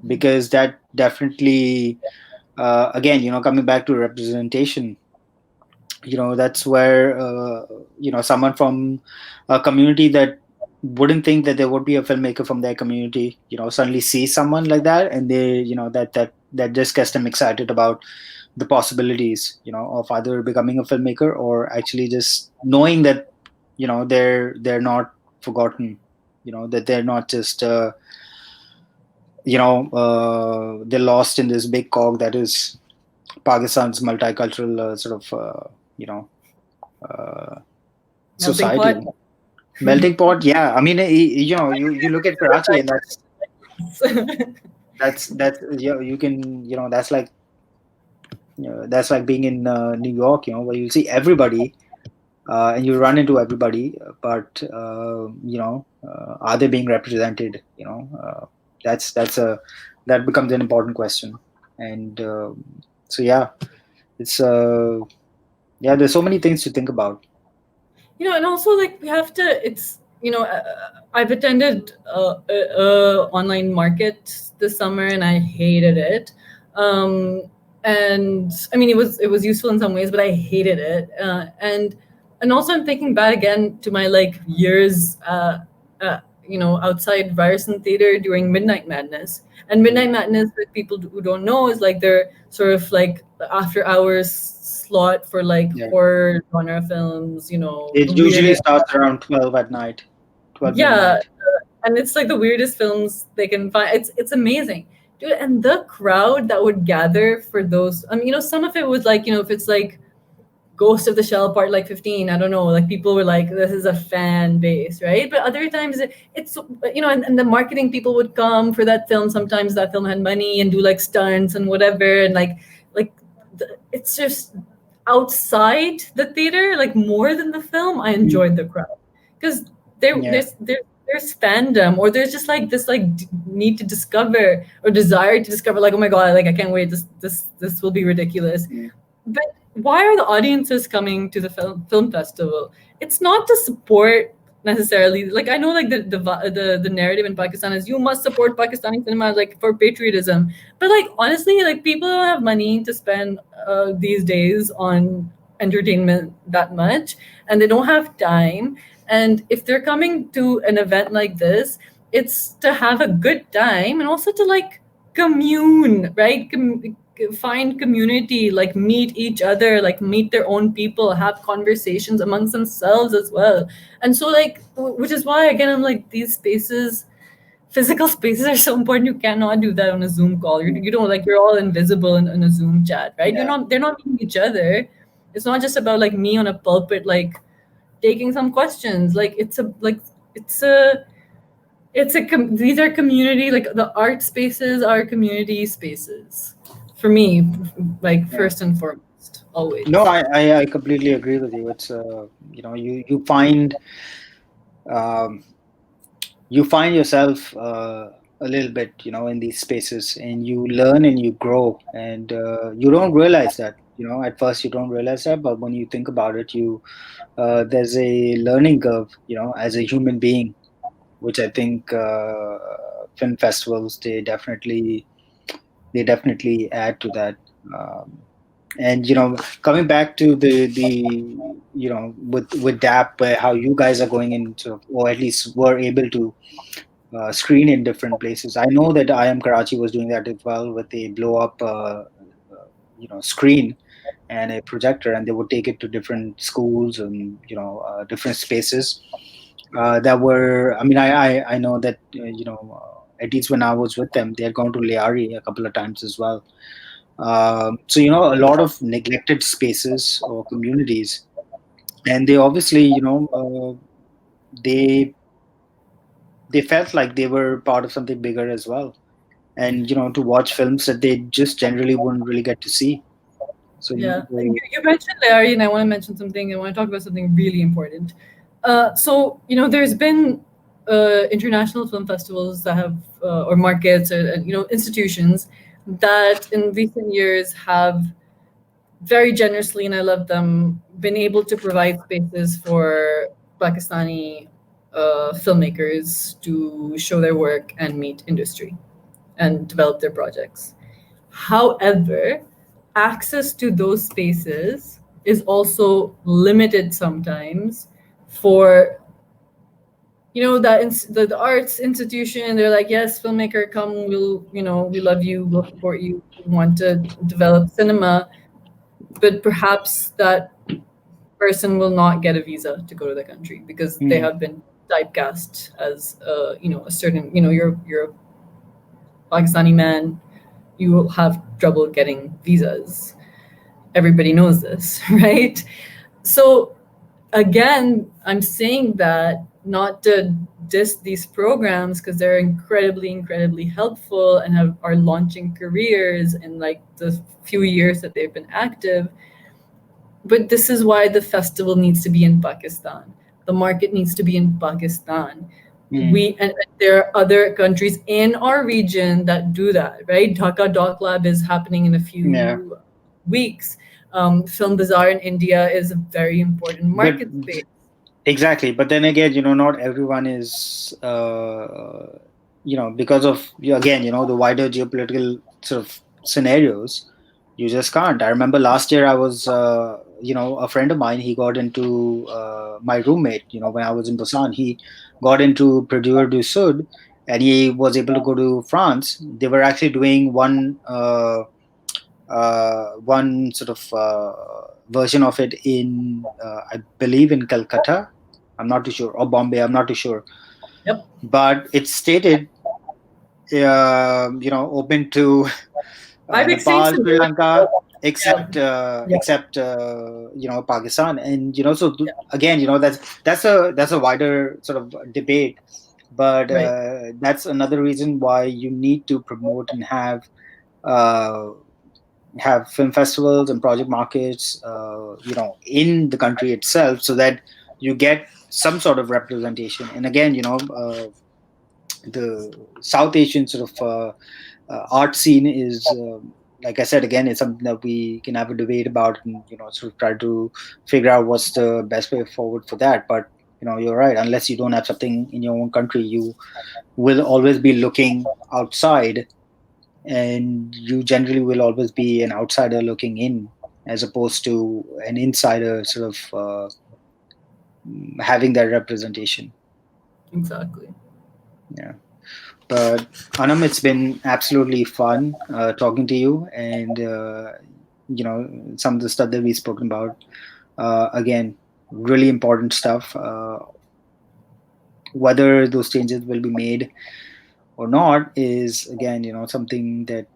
Speaker 1: because that definitely again, coming back to representation, that's where someone from a community that wouldn't think that there would be a filmmaker from their community, suddenly see someone like that, and they, that just gets them excited about the possibilities, of either becoming a filmmaker or actually just knowing that, they're not forgotten, that they're not just they're lost in this big cog that is Pakistan's multicultural sort of society. Melting pot, yeah. I mean, you look at Karachi, and that's you can, that's like being in New York, where you see everybody, and you run into everybody, but are they being represented? That's a that becomes an important question. And so yeah, it's yeah, there's so many things to think about.
Speaker 2: And also like we have to, it's, I've attended online market this summer and I hated it. um and I mean, it was useful in some ways, but I hated it. And also I'm thinking back again to my like years, outside Ryerson Theater during Midnight Madness. And Midnight Madness, for people who don't know, is like their sort of like the after hours slot for like
Speaker 1: Yeah,
Speaker 2: horror genre films,
Speaker 1: it
Speaker 2: the
Speaker 1: usually
Speaker 2: weirdest.
Speaker 1: starts around 12 at night, 12
Speaker 2: Yeah,
Speaker 1: midnight.
Speaker 2: and it's like the weirdest films they can find. It's amazing, dude. And the crowd that would gather for those. I mean, some of it was like, if it's like Ghost of the Shell Part like 15, I don't know, like people were like, this is a fan base, right? But other times it's, and the marketing people would come for that film. Sometimes that film had money and do like stunts and whatever. And like it's just outside the theater, like more than the film, I
Speaker 1: Mm.
Speaker 2: enjoyed the crowd. Because there,
Speaker 1: Yeah,
Speaker 2: there's fandom, or there's just like this like need to discover or desire to discover, like, oh my god, like I can't wait, this will be ridiculous.
Speaker 1: mm,
Speaker 2: But why are the audiences coming to the film festival? It's not to support necessarily. Like I know, like the narrative in Pakistan is you must support Pakistani cinema, like for patriotism. But like honestly, like people don't have money to spend these days on entertainment that much, and they don't have time. And if they're coming to an event like this, it's to have a good time and also to like commune, right? Find community, like meet each other, like meet their own people, have conversations amongst themselves as well. And so like which is why again I'm like, these spaces, physical spaces, are so important. You cannot do that on a Zoom call. You don't, like, you're all invisible in a Zoom chat, right?
Speaker 1: yeah.
Speaker 2: They're not meeting each other. It's not just about like me on a pulpit like taking some questions. Like it's a these are community, like the art spaces are community spaces for me, like
Speaker 1: Yeah.
Speaker 2: first and foremost,
Speaker 1: No,
Speaker 2: always.
Speaker 1: I completely agree with you. It's you find um, you find yourself a little bit, in these spaces, and you learn and you grow, and you don't realize that. At first you don't realize that, but when you think about it, you there's a learning curve, as a human being, which I think film festivals, they definitely add to that. Um, and coming back to the with DAP, where how you guys are going into, or at least were able to screen in different places. I know that I Am Karachi was doing that as well, with a blow up screen and a projector, and they would take it to different schools and different spaces that were. I mean, I know that at least when I was with them, they had gone to Leari a couple of times as well. So a lot of neglected spaces or communities, and they obviously they they felt like they were part of something bigger as well, and to watch films that they just generally wouldn't really get to see. So
Speaker 2: Yeah, you mentioned Larry, and I want to mention something. I want to talk about something really important. So there's been international film festivals that have, or markets, or institutions that in recent years have very generously, and I love them, been able to provide spaces for Pakistani filmmakers to show their work and meet industry and develop their projects. However, access to those spaces is also limited sometimes for the arts institution. They're like, yes, filmmaker, come, we love you, we'll support you, we want to develop cinema, but perhaps that person will not get a visa to go to the country because they
Speaker 1: mm,
Speaker 2: have been typecast as a certain, you're a Pakistani man, you will have trouble getting visas. Everybody knows this, right? So again, I'm saying that not to diss these programs because they're incredibly, incredibly helpful and are launching careers in like the few years that they've been active. But this is why the festival needs to be in Pakistan. The market needs to be in Pakistan.
Speaker 1: Mm.
Speaker 2: And there are other countries in our region that do that, right? Dhaka Doc Lab is happening in a
Speaker 1: Yeah.
Speaker 2: few weeks. Film Bazaar in India is a very important
Speaker 1: But
Speaker 2: market space.
Speaker 1: exactly. But then again, not everyone is, because of, again, the wider geopolitical sort of scenarios, you just can't. I remember last year I was, a friend of mine, he got into, my roommate, when I was in Busan, he got into Produire du Sud, and he was able to go to France. They were actually doing one sort of version of it in, I believe, in Calcutta. I'm not too sure, or Bombay. I'm not too sure,
Speaker 2: Yep.
Speaker 1: but it's stated, open to
Speaker 2: Five
Speaker 1: Nepal,
Speaker 2: extinction.
Speaker 1: Sri Lanka,
Speaker 2: Yeah. Yeah.
Speaker 1: except Pakistan, and so
Speaker 2: Yeah.
Speaker 1: again, that's a wider sort of debate, but
Speaker 2: Right.
Speaker 1: that's another reason why you need to promote and uh, have film festivals and project markets, in the country itself, so that you get some sort of representation. And again, the South Asian sort of art scene is, like I said, again, it's something that we can have a debate about, and sort of try to figure out what's the best way forward for that. But you're right. Unless you don't have something in your own country, you will always be looking outside, and you generally will always be an outsider looking in, as opposed to an insider sort of having that representation.
Speaker 2: Exactly.
Speaker 1: Yeah. But Anam, it's been absolutely fun talking to you, and some of the stuff that we've spoken about. Again, really important stuff. Whether those changes will be made or not is, again, something that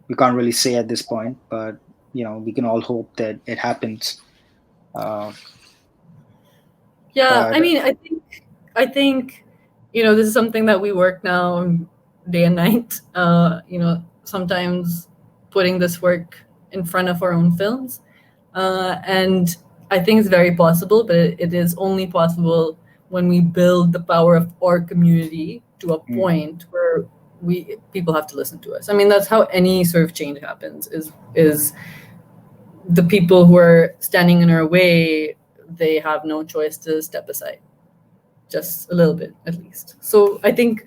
Speaker 1: we can't really say at this point. But we can all hope that it happens. Uh,
Speaker 2: Yeah, I
Speaker 1: but
Speaker 2: mean, I think, this is something that we work now day and night. Sometimes putting this work in front of our own films, and I think it's very possible, but it is only possible when we build the power of our community to a
Speaker 1: mm,
Speaker 2: point where we people have to listen to us. I mean, that's how any sort of change happens. Is the people who are standing in our way, they have no choice to step aside just a little bit at least. So I think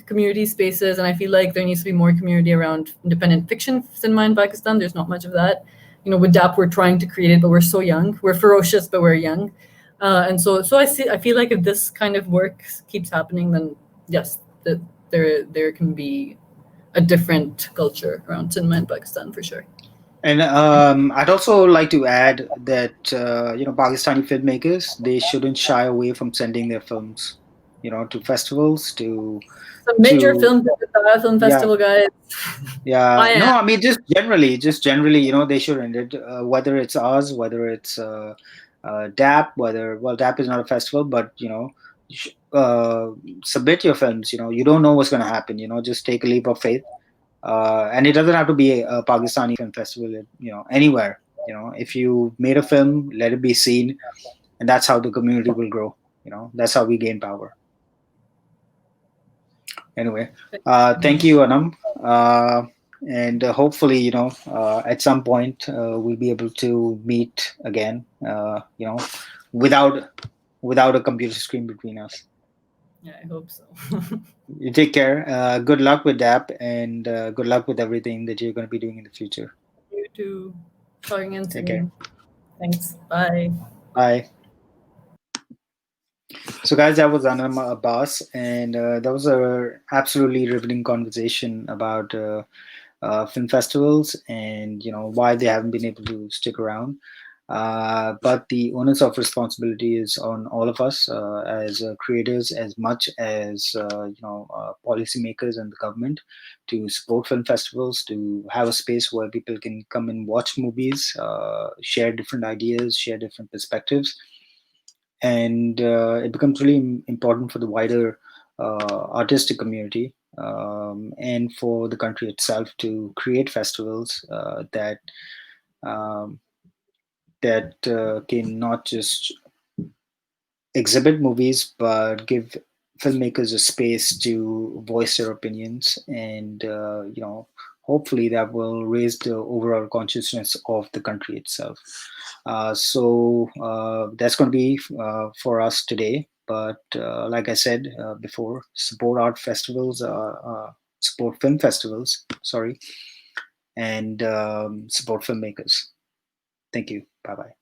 Speaker 2: community spaces, and I feel like there needs to be more community around independent fiction cinema in Pakistan. There's not much of that. With DAP we're trying to create it, but we're so young. We're ferocious, but we're young. And so I feel like if this kind of work keeps happening, then yes, there can be a different culture around cinema in Pakistan for sure.
Speaker 1: and I'd also like to add that Pakistani filmmakers, they shouldn't shy away from sending their films, to festivals,
Speaker 2: Submit your
Speaker 1: to
Speaker 2: film to the Tara Film
Speaker 1: yeah.
Speaker 2: Festival, guys.
Speaker 1: Yeah,
Speaker 2: I am.
Speaker 1: no, I mean, just generally, they shouldn't. Whether it's ours, whether it's DAP, well, DAP is not a festival, but submit your films. You don't know what's going to happen. Just take a leap of faith, and it doesn't have to be a Pakistani film festival. Anywhere. If you made a film, let it be seen, and that's how the community will grow. That's how we gain power. Anyway, thank you, Anam. And hopefully, at some point, we'll be able to meet again, without a computer screen between us.
Speaker 2: Yeah, I hope so.
Speaker 1: You take care. Good luck with DAP, and good luck with everything that you're going to be doing in the future.
Speaker 2: You too. Talking in
Speaker 1: Take care.
Speaker 2: soon. Thanks. Bye.
Speaker 1: Bye. So, guys, that was Anam Abbas, and that was a absolutely riveting conversation about film festivals, and why they haven't been able to stick around. But the onus of responsibility is on all of us, as creators, as much as policymakers and the government, to support film festivals, to have a space where people can come and watch movies, share different ideas, share different perspectives, and it becomes really important for the wider artistic community, and for the country itself to create festivals um, that can not just exhibit movies but give filmmakers a space to voice their opinions, and hopefully that will raise the overall consciousness of the country itself. So that's going to be for us today. But like I said before, support art festivals, support film festivals, sorry, and support filmmakers. Thank you. Bye bye.